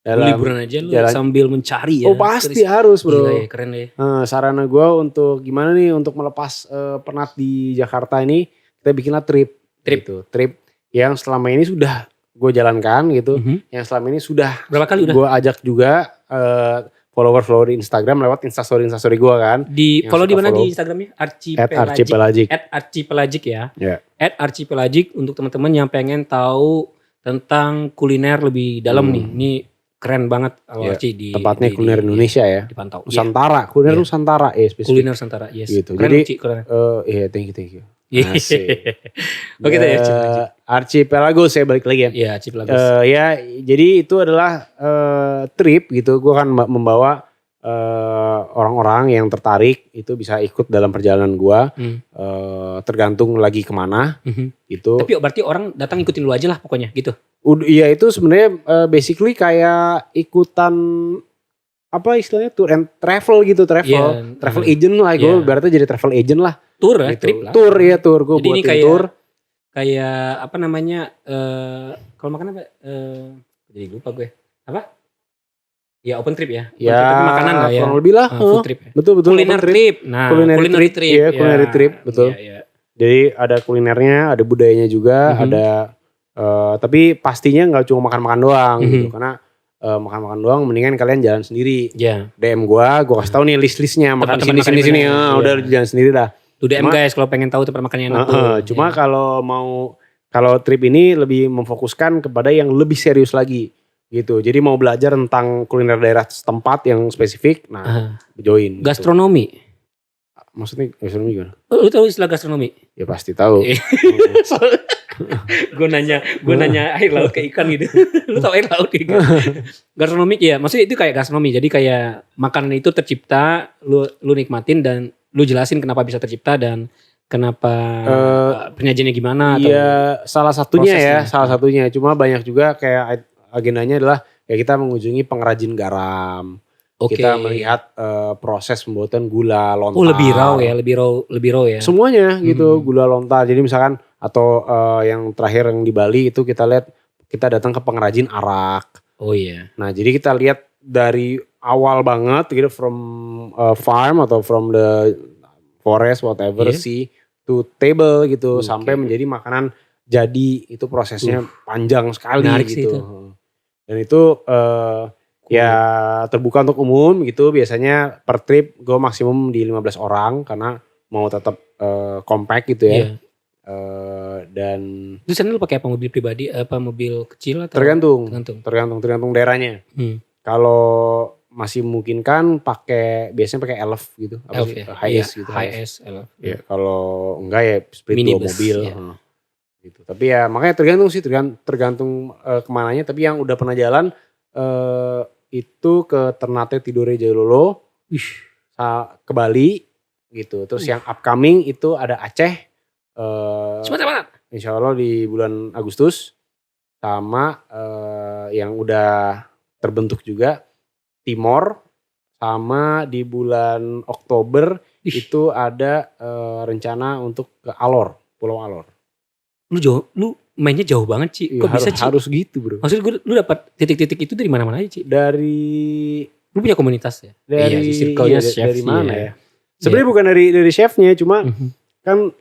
Speaker 2: Liburan aja lu sambil mencari ya.
Speaker 1: Oh pasti harus bro.
Speaker 2: Gila ya, keren ya.
Speaker 1: Sarana gue untuk gimana nih untuk melepas penat di Jakarta ini kita bikinlah trip. Gitu. Trip yang selama ini sudah gue jalankan gitu. Yang selama ini sudah
Speaker 2: berapa kali udah?
Speaker 1: Gue ajak juga follower di Instagram lewat instastory gue kan.
Speaker 2: Di follow di mana di Instagramnya?
Speaker 1: Archipelagic.
Speaker 2: @archipelagic ya.
Speaker 1: Yeah.
Speaker 2: @archipelagic untuk teman-teman yang pengen tahu tentang kuliner lebih dalam nih. Ini keren banget kalau Archie di
Speaker 1: tempatnya kuliner Indonesia ya.
Speaker 2: Dipantau.
Speaker 1: Nusantara, kuliner Nusantara ya spesifik.
Speaker 2: Kuliner Nusantara, yes.
Speaker 1: Gitu.
Speaker 2: Keren,
Speaker 1: jadi
Speaker 2: iya
Speaker 1: thank you.
Speaker 2: Oke deh
Speaker 1: Archipelagos saya balik lagi ya.
Speaker 2: Iya, Archipelagos.
Speaker 1: Ya, jadi itu adalah trip gitu. Gue akan membawa orang-orang yang tertarik itu bisa ikut dalam perjalanan gue. Tergantung lagi kemana gitu.
Speaker 2: Tapi berarti orang datang ikutin lu aja lah pokoknya gitu.
Speaker 1: Iya itu sebenarnya basically kayak ikutan apa istilahnya tour and travel gitu, travel agent lah gue berarti jadi travel agent lah.
Speaker 2: Tour ya,
Speaker 1: gitu.
Speaker 2: trip lah.
Speaker 1: Tour ya tour gue buatin
Speaker 2: kayak,
Speaker 1: tour.
Speaker 2: Kayak apa namanya kalau makan apa jadi lupa gue. Apa? Ya open trip ya.
Speaker 1: Ya
Speaker 2: tapi makanan lah ya.
Speaker 1: Kurang lebih lah.
Speaker 2: Food trip ya.
Speaker 1: Betul.
Speaker 2: Kuliner trip. Nah, culinary trip.
Speaker 1: Iya, culinary trip, betul.
Speaker 2: Iya.
Speaker 1: Jadi ada kulinernya, ada budayanya juga, ada tapi pastinya nggak cuma makan-makan doang gitu. Karena makan-makan doang mendingan kalian jalan sendiri. DM gua kasih tahu nih list-listnya makan sini. Udah jalan sendiri dah.
Speaker 2: Tuh DM guys kalau pengen tahu tempat makannya enak tuh.
Speaker 1: Cuma kalau trip ini lebih memfokuskan kepada yang lebih serius lagi. Gitu. Jadi mau belajar tentang kuliner daerah setempat yang spesifik, join.
Speaker 2: Gastronomi.
Speaker 1: Gitu. Maksudnya gastronomi gimana?
Speaker 2: Lu tahu istilah gastronomi?
Speaker 1: Ya pasti tahu.
Speaker 2: Gue nanya air laut ke ikan gitu. Lu tahu air laut gitu. Gastronomi ya, maksudnya itu kayak gastronomi. Jadi kayak makanan itu tercipta, lu nikmatin dan lu jelasin kenapa bisa tercipta dan kenapa penyajiannya gimana atau
Speaker 1: salah satunya. Cuma banyak juga kayak agendanya adalah kayak kita mengunjungi pengrajin garam.
Speaker 2: Oke.
Speaker 1: Kita melihat proses pembuatan gula lontar.
Speaker 2: Oh lebih raw ya, lebih raw ya.
Speaker 1: Semuanya gitu, gula lontar. Jadi misalkan atau yang terakhir yang di Bali itu kita lihat, kita datang ke pengrajin arak.
Speaker 2: Oh iya.
Speaker 1: Nah jadi kita lihat dari awal banget gitu, from farm atau from the forest whatever, sea to table gitu, sampai menjadi makanan jadi. Itu prosesnya panjang sekali
Speaker 2: menarik
Speaker 1: gitu.
Speaker 2: sih itu.
Speaker 1: Dan itu ya terbuka untuk umum gitu. Biasanya per trip gue maksimum di 15 orang karena mau tetap compact gitu ya. Dan
Speaker 2: itu sana lu pakai apa, mobil pribadi apa mobil kecil atau
Speaker 1: tergantung daerahnya. Kalau masih memungkinkan biasanya pakai Elf gitu, HS gitu.
Speaker 2: HS Elf.
Speaker 1: Ya, kalau enggak ya split dua mobil. Gitu. Tapi ya makanya tergantung kemananya. Tapi yang udah pernah jalan itu ke Ternate Tidore Jailolo, ke Bali gitu. Terus yang upcoming itu ada Aceh. Insya Allah di bulan Agustus. Sama yang udah terbentuk juga Timor. Sama di bulan Oktober itu ada rencana untuk ke Alor, Pulau Alor.
Speaker 2: Lu mainnya jauh banget Ci. Kok bisa Ci?
Speaker 1: Harus gitu bro.
Speaker 2: Maksud gue lu dapat titik-titik itu dari mana-mana aja Ci?
Speaker 1: Lu
Speaker 2: punya komunitas ya?
Speaker 1: Dari
Speaker 2: circle-nya chef
Speaker 1: dari mana ya? Sebenarnya bukan dari chefnya, cuma kan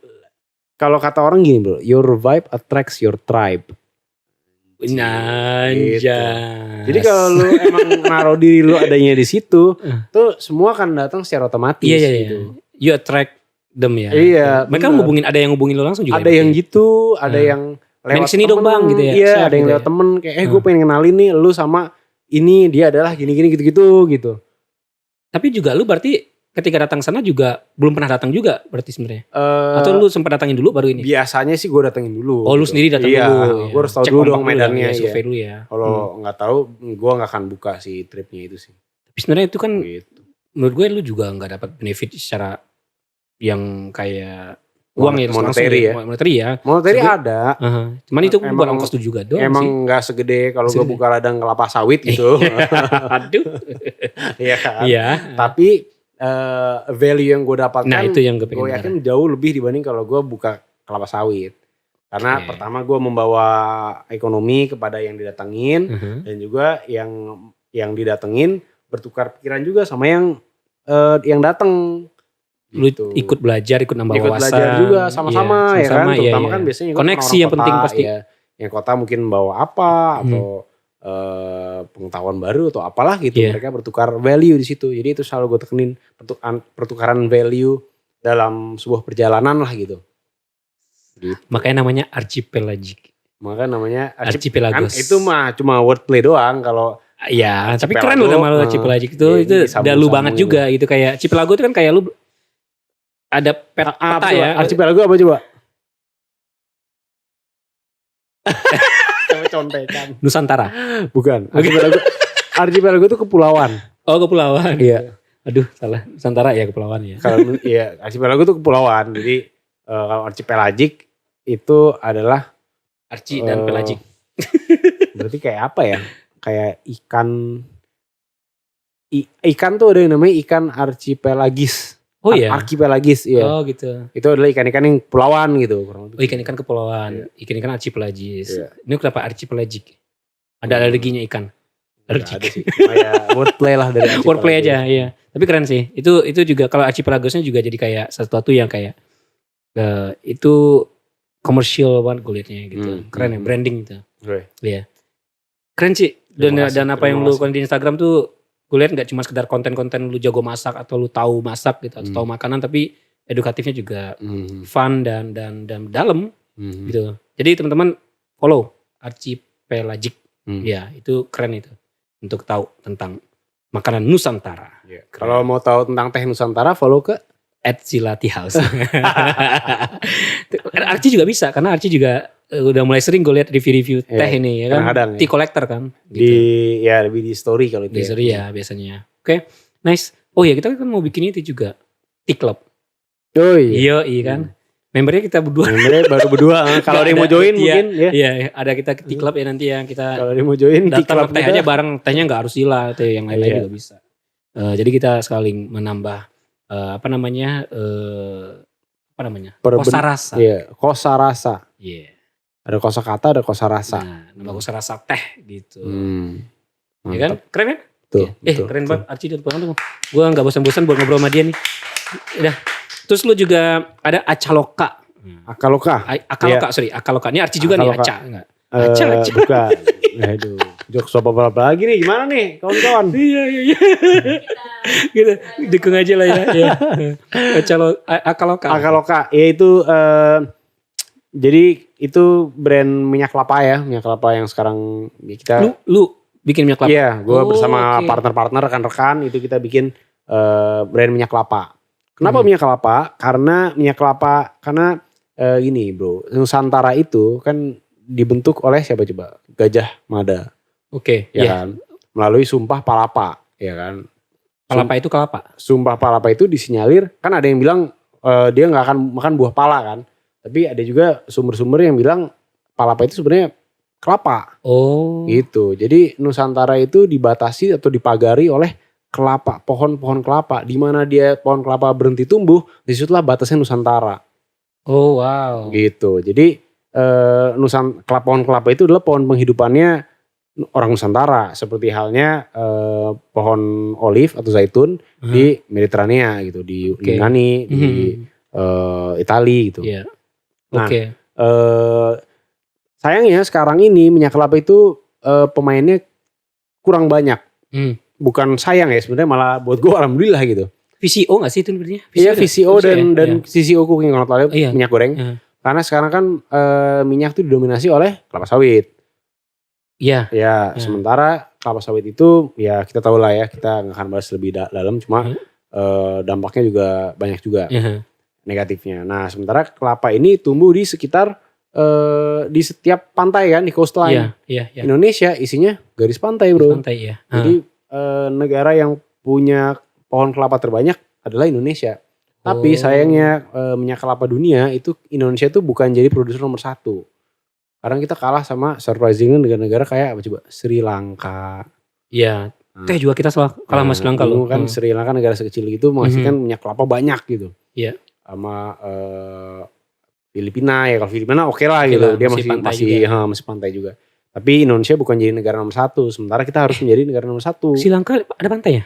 Speaker 1: kalau kata orang gini bro, your vibe attracts your tribe.
Speaker 2: Nah,
Speaker 1: gitu. Jadi kalau lu emang naruh diri lu adanya di situ, tuh semua akan datang secara otomatis gitu.
Speaker 2: You attract them ya.
Speaker 1: Iya.
Speaker 2: Mereka ada yang ngubungin lu langsung juga.
Speaker 1: Ada yang gitu, ada yang lewat
Speaker 2: sini dong bang gitu ya.
Speaker 1: Iya, ada yang lewat temen kayak gue pengen kenalin nih lu sama ini, dia adalah gini-gini gitu. Tapi
Speaker 2: juga lu berarti ketika datang sana juga belum pernah datang juga berarti sebenarnya. Atau lu sempat datangin dulu baru ini?
Speaker 1: Biasanya sih gue datangin dulu.
Speaker 2: Oh lu sendiri datang dulu.
Speaker 1: Gue harus tahu dulu dong medannya.
Speaker 2: Survei dulu ya.
Speaker 1: Kalau nggak tahu gue nggak akan buka si tripnya itu sih.
Speaker 2: Tapi sebenarnya itu kan menurut gue lu juga nggak dapat benefit secara yang kayak uang ya, monetary
Speaker 1: ada.
Speaker 2: Cuman itu bukan ongkos tuh juga doang.
Speaker 1: Emang nggak segede kalau gue buka ladang kelapa sawit gitu.
Speaker 2: Aduh.
Speaker 1: Iya kan. Tapi value yang gue dapatkan,
Speaker 2: itu yang gue
Speaker 1: yakin jauh lebih dibanding kalau gue buka kelapa sawit. Karena pertama gue membawa ekonomi kepada yang didatengin, dan juga yang didatengin bertukar pikiran juga sama yang datang.
Speaker 2: Gitu. Lu ikut belajar, ikut nambah wawasan. Ikut belajar
Speaker 1: juga sama-sama ya kan. Terutama kan biasanya
Speaker 2: koneksi yang penting pasti.
Speaker 1: Yang kota mungkin bawa apa atau pengetahuan baru atau apalah gitu. Mereka bertukar value di situ. Jadi itu selalu gue tekenin, pertukaran value dalam sebuah perjalanan lah gitu.
Speaker 2: Makanya namanya archipelagic.
Speaker 1: Archipelagos. Kan itu mah cuma wordplay doang kalau.
Speaker 2: Iya, tapi keren loh nama lu archipelagic itu udah lu banget juga gitu. Kayak archipelago itu kan kayak lu ada peta ya.
Speaker 1: Archipelago apa coba? Contekan.
Speaker 2: Nusantara.
Speaker 1: Bukan. Archipelago itu kepulauan.
Speaker 2: Oh, kepulauan.
Speaker 1: Iya.
Speaker 2: Aduh, salah. Nusantara ya kepulauan ya.
Speaker 1: Kalau archipelago itu kepulauan. Jadi kalau archipelagic itu adalah
Speaker 2: archi dan pelagic.
Speaker 1: Berarti kayak apa ya? Kayak ikan tuh ada yang namanya ikan archipelagis.
Speaker 2: Oh iya.
Speaker 1: Archipelagis, iya.
Speaker 2: Oh gitu.
Speaker 1: Itu adalah ikan-ikan yang kepulauan gitu.
Speaker 2: Oh ikan-ikan kepulauan, ikan-ikan archipelagis. Ini kenapa archipelagic? Ada alerginya ikan.
Speaker 1: Ada sih. Kayak wordplay lah dari archipelago.
Speaker 2: Wordplay aja, iya. Tapi keren sih. Itu juga kalau archipelagosnya juga jadi kayak sesuatu yang kayak itu komersial banget gue liatnya gitu. Keren ya, branding gitu. Iya. Keren sih. Dan apa yang lu lakukan di Instagram tuh gue lihat gak cuma sekedar konten-konten lu jago masak atau lu tahu masak gitu atau tahu makanan, tapi edukatifnya juga fun dan dalam gitu. Jadi teman-teman follow Archipelagic. Ya, itu keren itu. Untuk tahu tentang makanan Nusantara.
Speaker 1: Kalau mau tahu tentang teh Nusantara follow ke
Speaker 2: @silatihouse. Archie juga bisa karena Archie juga udah mulai sering gue lihat review teh ini ya kan. Tea collector kan.
Speaker 1: Gitu. Lebih di story kalau itu.
Speaker 2: Di story ya biasanya. Oke, nice. Oh ya kita kan mau bikin itu juga. Tea club.
Speaker 1: Oh iya.
Speaker 2: Iya kan. Membernya kita berdua.
Speaker 1: Membernya baru berdua. Kalau ada yang mau join mungkin ya.
Speaker 2: Iya, ada kita tea club ya nanti yang kita.
Speaker 1: Kalau ada yang mau join tea club
Speaker 2: teh aja bareng, tehnya nggak harus sila, teh yang lain-lain juga bisa. Jadi kita saling menambah kosa rasa.
Speaker 1: Iya, kosa rasa.
Speaker 2: Iya.
Speaker 1: Ada kosakata, ada kosa rasa.
Speaker 2: Nah, nama kosa rasa teh gitu. Ya kan?
Speaker 1: Mantap.
Speaker 2: Keren kan?
Speaker 1: Tuh,
Speaker 2: Keren banget Archie dan Tuhan tuh. Gue gak bosan-bosan buat ngobrol sama dia nih. Udah. Terus lu juga ada Acaloka.
Speaker 1: Akaloka.
Speaker 2: Akaloka, sorry. Akaloka. Ini Archie juga
Speaker 1: Akaloka.
Speaker 2: nih, Aca. Enggak. Aca.
Speaker 1: Bukan. Aduh. Jokes apa lagi nih? Gimana nih kawan-kawan?
Speaker 2: Iya. Gitu. Dukung aja lah ya. Akaloka.
Speaker 1: Akaloka. Ya itu jadi itu brand minyak kelapa ya. Minyak kelapa yang sekarang kita.
Speaker 2: Lu bikin minyak kelapa?
Speaker 1: Iya. Gue bersama partner-partner, rekan-rekan itu kita bikin brand minyak kelapa. Kenapa minyak kelapa? Karena minyak kelapa. Karena gini bro. Nusantara itu kan dibentuk oleh siapa coba? Gajah Mada.
Speaker 2: Oke.
Speaker 1: Ya kan? Melalui Sumpah Palapa. Ya kan?
Speaker 2: Palapa itu kelapa?
Speaker 1: Sumpah Palapa itu disinyalir. Kan ada yang bilang dia gak akan makan buah pala kan. Tapi ada juga sumber-sumber yang bilang palapa itu sebenarnya kelapa.
Speaker 2: Oh.
Speaker 1: Gitu. Jadi Nusantara itu dibatasi atau dipagari oleh kelapa, pohon-pohon kelapa. Di mana dia pohon kelapa berhenti tumbuh, disitulah batasnya Nusantara.
Speaker 2: Oh wow.
Speaker 1: Gitu. Jadi pohon kelapa itu adalah pohon penghidupannya orang Nusantara. Seperti halnya pohon olive atau zaitun di Mediterania gitu. Di Yunani, di Itali gitu.
Speaker 2: Yeah.
Speaker 1: Nah, sayangnya sekarang ini minyak kelapa itu pemainnya kurang banyak. Bukan sayang ya sebenarnya, malah buat gue alhamdulillah gitu.
Speaker 2: VCO gak sih itu sebenarnya?
Speaker 1: Iya VCO dan CCO cooking oil minyak goreng. Karena sekarang kan minyak itu didominasi oleh kelapa sawit.
Speaker 2: Iya.
Speaker 1: Ya sementara kelapa sawit itu ya kita tahu lah ya, kita gak akan bahas lebih dalam, cuma dampaknya juga banyak juga. Negatifnya. Nah sementara kelapa ini tumbuh di sekitar di setiap pantai kan, di coastline. Indonesia isinya garis pantai bro.
Speaker 2: Pantai, ya.
Speaker 1: Jadi negara yang punya pohon kelapa terbanyak adalah Indonesia. Tapi sayangnya minyak kelapa dunia itu Indonesia itu bukan jadi produser nomor 1. Karena kita kalah sama surprisingly negara-negara kayak apa coba, Sri Lanka.
Speaker 2: Iya. Teh juga kita kalah sama Sri Lanka loh.
Speaker 1: Kan Sri Lanka negara sekecil itu menghasilkan minyak kelapa banyak gitu.
Speaker 2: Iya.
Speaker 1: Sama Filipina ya, kalau Filipina oke lah gitu, dia masih pantai juga. Tapi Indonesia bukan jadi negara nomor 1, sementara kita harus menjadi negara nomor 1.
Speaker 2: Sri Lanka ada pantai ya?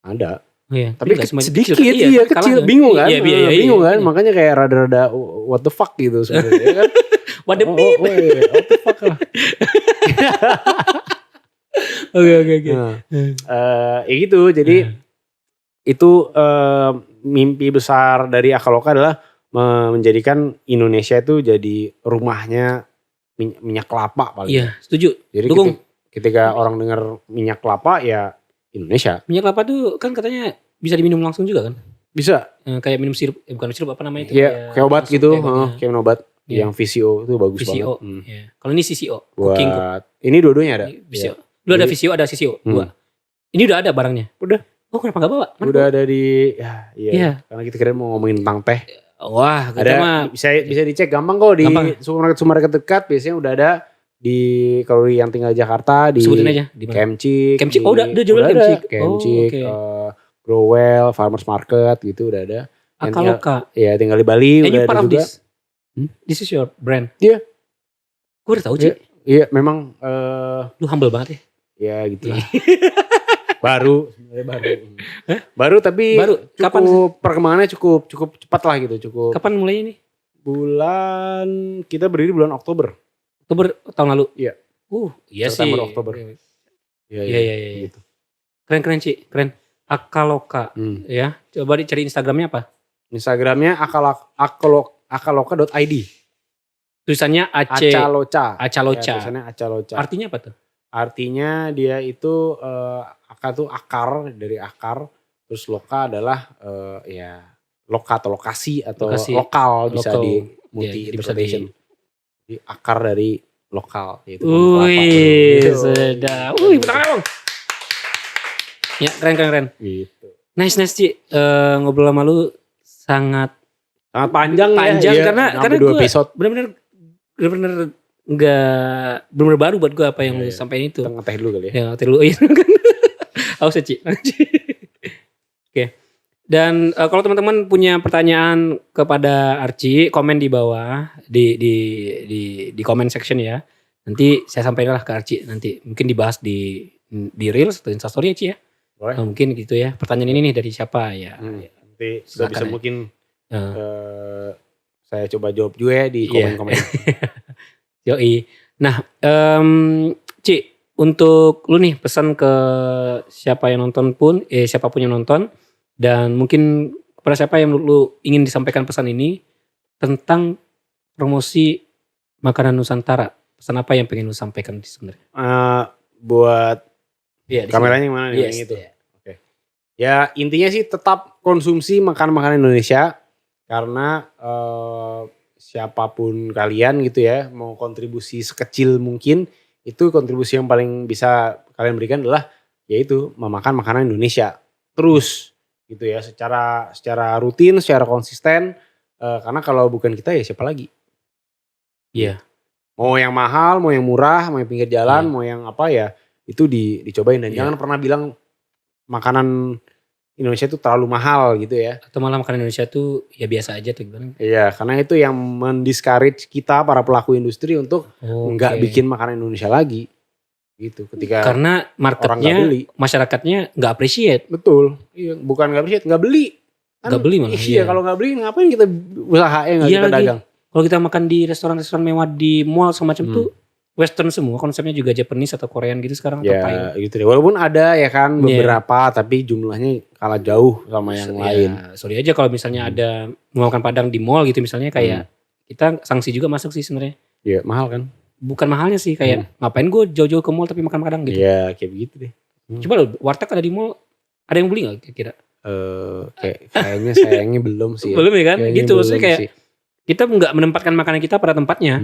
Speaker 1: Ada.
Speaker 2: Tapi
Speaker 1: sedikit, iya kecil, bingung kan? Bingung kan? Makanya kayak rada-rada what the fuck gitu sebenarnya kan?
Speaker 2: What the beep?
Speaker 1: What the fuck lah.
Speaker 2: Oke.
Speaker 1: Ya gitu, jadi itu mimpi besar dari Akaloka adalah menjadikan Indonesia itu jadi rumahnya minyak kelapa paling.
Speaker 2: Iya, setuju.
Speaker 1: Jadi ketika orang dengar minyak kelapa ya Indonesia.
Speaker 2: Minyak kelapa tuh kan katanya bisa diminum langsung juga kan?
Speaker 1: Bisa.
Speaker 2: Kayak minum sirup, bukan sirup apa namanya itu?
Speaker 1: Iya, kayak obat gitu, kayak minum obat. Yang VCO itu bagus
Speaker 2: VCO.
Speaker 1: banget.
Speaker 2: Yeah. Kalau ini CCO,
Speaker 1: ini dua-duanya ada.
Speaker 2: VCO. Lu ada VCO, ada CCO, dua. Ini udah ada barangnya?
Speaker 1: Udah.
Speaker 2: Oh kenapa gak bawa?
Speaker 1: Udah ada di, iya. Karena kita kira mau ngomongin tentang teh.
Speaker 2: Wah,
Speaker 1: ada bisa dicek gampang kok di supermarket dekat biasanya udah ada di kalau yang tinggal di Jakarta di
Speaker 2: sebutin aja di
Speaker 1: Kemcik.
Speaker 2: Udah jualan
Speaker 1: Kemcik, Growell, Farmers Market gitu udah ada.
Speaker 2: Akaloka.
Speaker 1: Iya, tinggal di Bali udah ada juga.
Speaker 2: This is your brand.
Speaker 1: Iya.
Speaker 2: Gue udah tahu, Ci.
Speaker 1: Iya, memang
Speaker 2: lu humble banget
Speaker 1: ya. Ya gitu lah. Baru tapi
Speaker 2: kapan
Speaker 1: perkembangannya cukup cepat lah gitu, cukup.
Speaker 2: Kapan mulai ini?
Speaker 1: Kita berdiri bulan Oktober
Speaker 2: tahun lalu.
Speaker 1: Iya.
Speaker 2: Iya sih.
Speaker 1: September Oktober.
Speaker 2: Iya. Gitu. Keren Ci, keren. Akaloka. Ya, coba dicari Instagramnya apa?
Speaker 1: Instagramnya akaloka.id.
Speaker 2: Tulisannya
Speaker 1: Acaloca.
Speaker 2: Ya,
Speaker 1: tulisannya Acaloca.
Speaker 2: Artinya apa tuh?
Speaker 1: Artinya dia itu akar dari akar, terus loka adalah loka atau lokasi atau lokal bisa di multi interpretation. Jadi akar dari lokal yaitu
Speaker 2: sedap. Bentar. Ya, keren. Gitu. Nice Ci. Ngobrol sama lu sangat
Speaker 1: panjang
Speaker 2: ya, karena
Speaker 1: 2 episode.
Speaker 2: Bener-bener enggak bener-bener baru buat gue apa yang lu sampaikan itu.
Speaker 1: Kita ngeteh dulu kali ya.
Speaker 2: Ya, ngeteh dulu. Awas Ci. Dan kalau teman-teman punya pertanyaan kepada Archie, komen di bawah di comment section ya. Nanti saya sampaikan lah ke Archie, nanti mungkin dibahas di Reels atau Instastory ya Ci ya.
Speaker 1: Boleh.
Speaker 2: Mungkin gitu ya. Pertanyaan ini nih dari siapa ya.
Speaker 1: Nanti sudah bisa
Speaker 2: ya.
Speaker 1: mungkin saya coba jawab juga ya di komen-komen.
Speaker 2: Yoi. Nah, Ci, untuk lu nih pesan ke siapa yang nonton pun, siapapun yang nonton, dan mungkin kepada siapa yang lu ingin disampaikan pesan ini tentang promosi makanan Nusantara. Pesan apa yang pengen lu sampaikan sebenarnya?
Speaker 1: Buat kameranya yang mana nih?
Speaker 2: Yes,
Speaker 1: yang itu. Oke. Ya intinya sih tetap konsumsi makanan-makanan Indonesia karena siapapun kalian gitu ya mau kontribusi sekecil mungkin, itu kontribusi yang paling bisa kalian berikan adalah yaitu memakan makanan Indonesia terus gitu ya, secara rutin, secara konsisten, karena kalau bukan kita ya siapa lagi?
Speaker 2: Iya.
Speaker 1: Mau yang mahal, mau yang murah, mau yang pinggir jalan, mau yang apa ya, itu dicobain dan jangan pernah bilang makanan Indonesia itu terlalu mahal gitu ya.
Speaker 2: Atau malah makanan Indonesia tuh ya biasa aja tuh gimana?
Speaker 1: Iya, karena itu yang mendiscourage kita para pelaku industri untuk nggak bikin makanan Indonesia lagi. Gitu, ketika
Speaker 2: karena marketnya, masyarakatnya nggak appreciate.
Speaker 1: Betul, iya, bukan nggak appreciate, nggak beli.
Speaker 2: Nggak beli malah.
Speaker 1: Iya, kalau nggak beli ngapain kita usaha nggak kita dagang.
Speaker 2: Kalau kita makan di restoran-restoran mewah di mall semacam tuh western semua, konsepnya juga Japanese atau Korean gitu sekarang.
Speaker 1: Ya gitu deh, walaupun ada ya kan beberapa tapi jumlahnya kalah jauh sama yang lain.
Speaker 2: Sorry aja kalau misalnya ada makan Padang di mall gitu misalnya, kayak kita sanksi juga masuk sih sebenarnya.
Speaker 1: Iya, mahal kan?
Speaker 2: Bukan mahalnya sih, kayak ngapain gue jauh-jauh ke mall tapi makan Padang gitu.
Speaker 1: Iya, kayak begitu deh.
Speaker 2: Coba lo, warteg ada di mall, ada yang beli gak kira-kira?
Speaker 1: Kayaknya sayangnya belum sih.
Speaker 2: Belum ya kan?
Speaker 1: Kayaknya
Speaker 2: gitu, maksudnya kayak kita nggak menempatkan makanan kita pada tempatnya.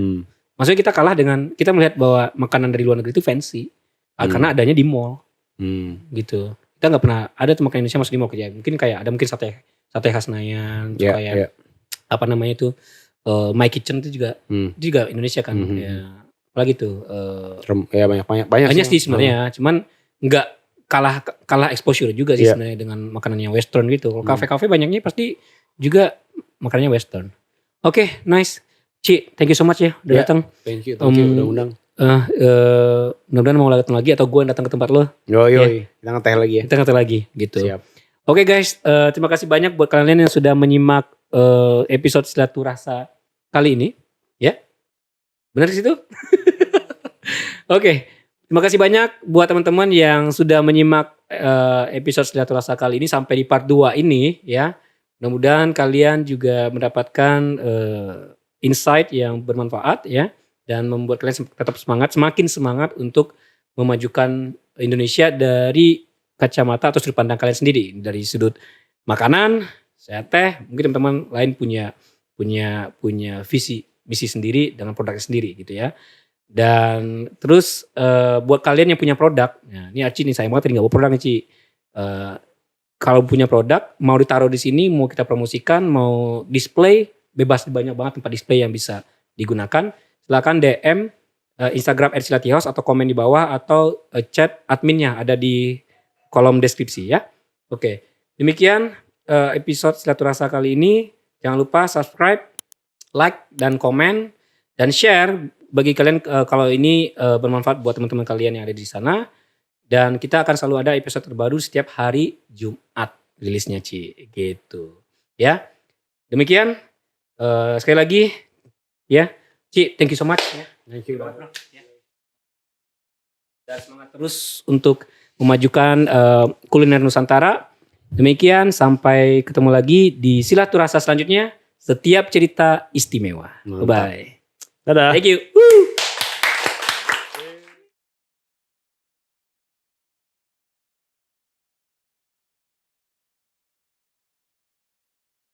Speaker 2: Maksudnya kita kalah dengan, kita melihat bahwa makanan dari luar negeri itu fancy. Karena adanya di mall. Gitu. Kita gak pernah, ada tuh makanan Indonesia masuk di mall. Mungkin kayak, ada mungkin sate khas Senayan. Kayak, apa namanya itu, My Kitchen itu juga Indonesia kan. Apalagi tuh
Speaker 1: ya banyak
Speaker 2: sih sebenarnya, cuman nggak kalah exposure juga sih sebenarnya dengan makanan yang western gitu. Kalau kafe-kafe banyaknya pasti juga makanannya western. Oke, nice. Ci, thank you so much ya udah datang.
Speaker 1: Thank you udah undang.
Speaker 2: Mudah-mudahan mau datang lagi atau gue yang datang ke tempat lo.
Speaker 1: Yoi, kita ngeteh lagi ya.
Speaker 2: Kita ngeteh lagi gitu.
Speaker 1: Siap.
Speaker 2: Oke guys, terima kasih banyak buat kalian yang sudah menyimak episode Silaturasa kali ini, ya. Benar di situ? Oke, terima kasih banyak buat teman-teman yang sudah menyimak episode Silaturasa kali ini sampai di part 2 ini ya. Mudah-mudahan kalian juga mendapatkan insight yang bermanfaat ya, dan membuat kalian tetap semakin semangat untuk memajukan Indonesia dari kacamata atau sudut pandang kalian sendiri, dari sudut makanan, teh, mungkin teman-teman lain punya visi misi sendiri dengan produknya sendiri gitu ya. Dan terus buat kalian yang punya produk, nah ini Archie nih, sayang banget tadi nggak bawa produk nih Ci. Kalau punya produk mau ditaruh di sini, mau kita promosikan, mau display, bebas, banyak banget tempat display yang bisa digunakan. Silakan DM Instagram @silatihouse atau komen di bawah atau chat adminnya ada di kolom deskripsi ya. Oke, demikian episode Silaturasa kali ini. Jangan lupa subscribe, like, dan komen, dan share bagi kalian kalau ini bermanfaat buat teman-teman kalian yang ada di sana. Dan kita akan selalu ada episode terbaru setiap hari Jumat rilisnya Ci, gitu. Ya, demikian sekali lagi ya, Ci, thank you so much ya.
Speaker 1: Thank you banget.
Speaker 2: Dan semangat terus untuk memajukan kuliner Nusantara. Demikian, sampai ketemu lagi di Silaturasa selanjutnya. Setiap cerita istimewa.
Speaker 1: Mantap.
Speaker 2: Bye.
Speaker 1: Dadah.
Speaker 2: Thank you. Woo.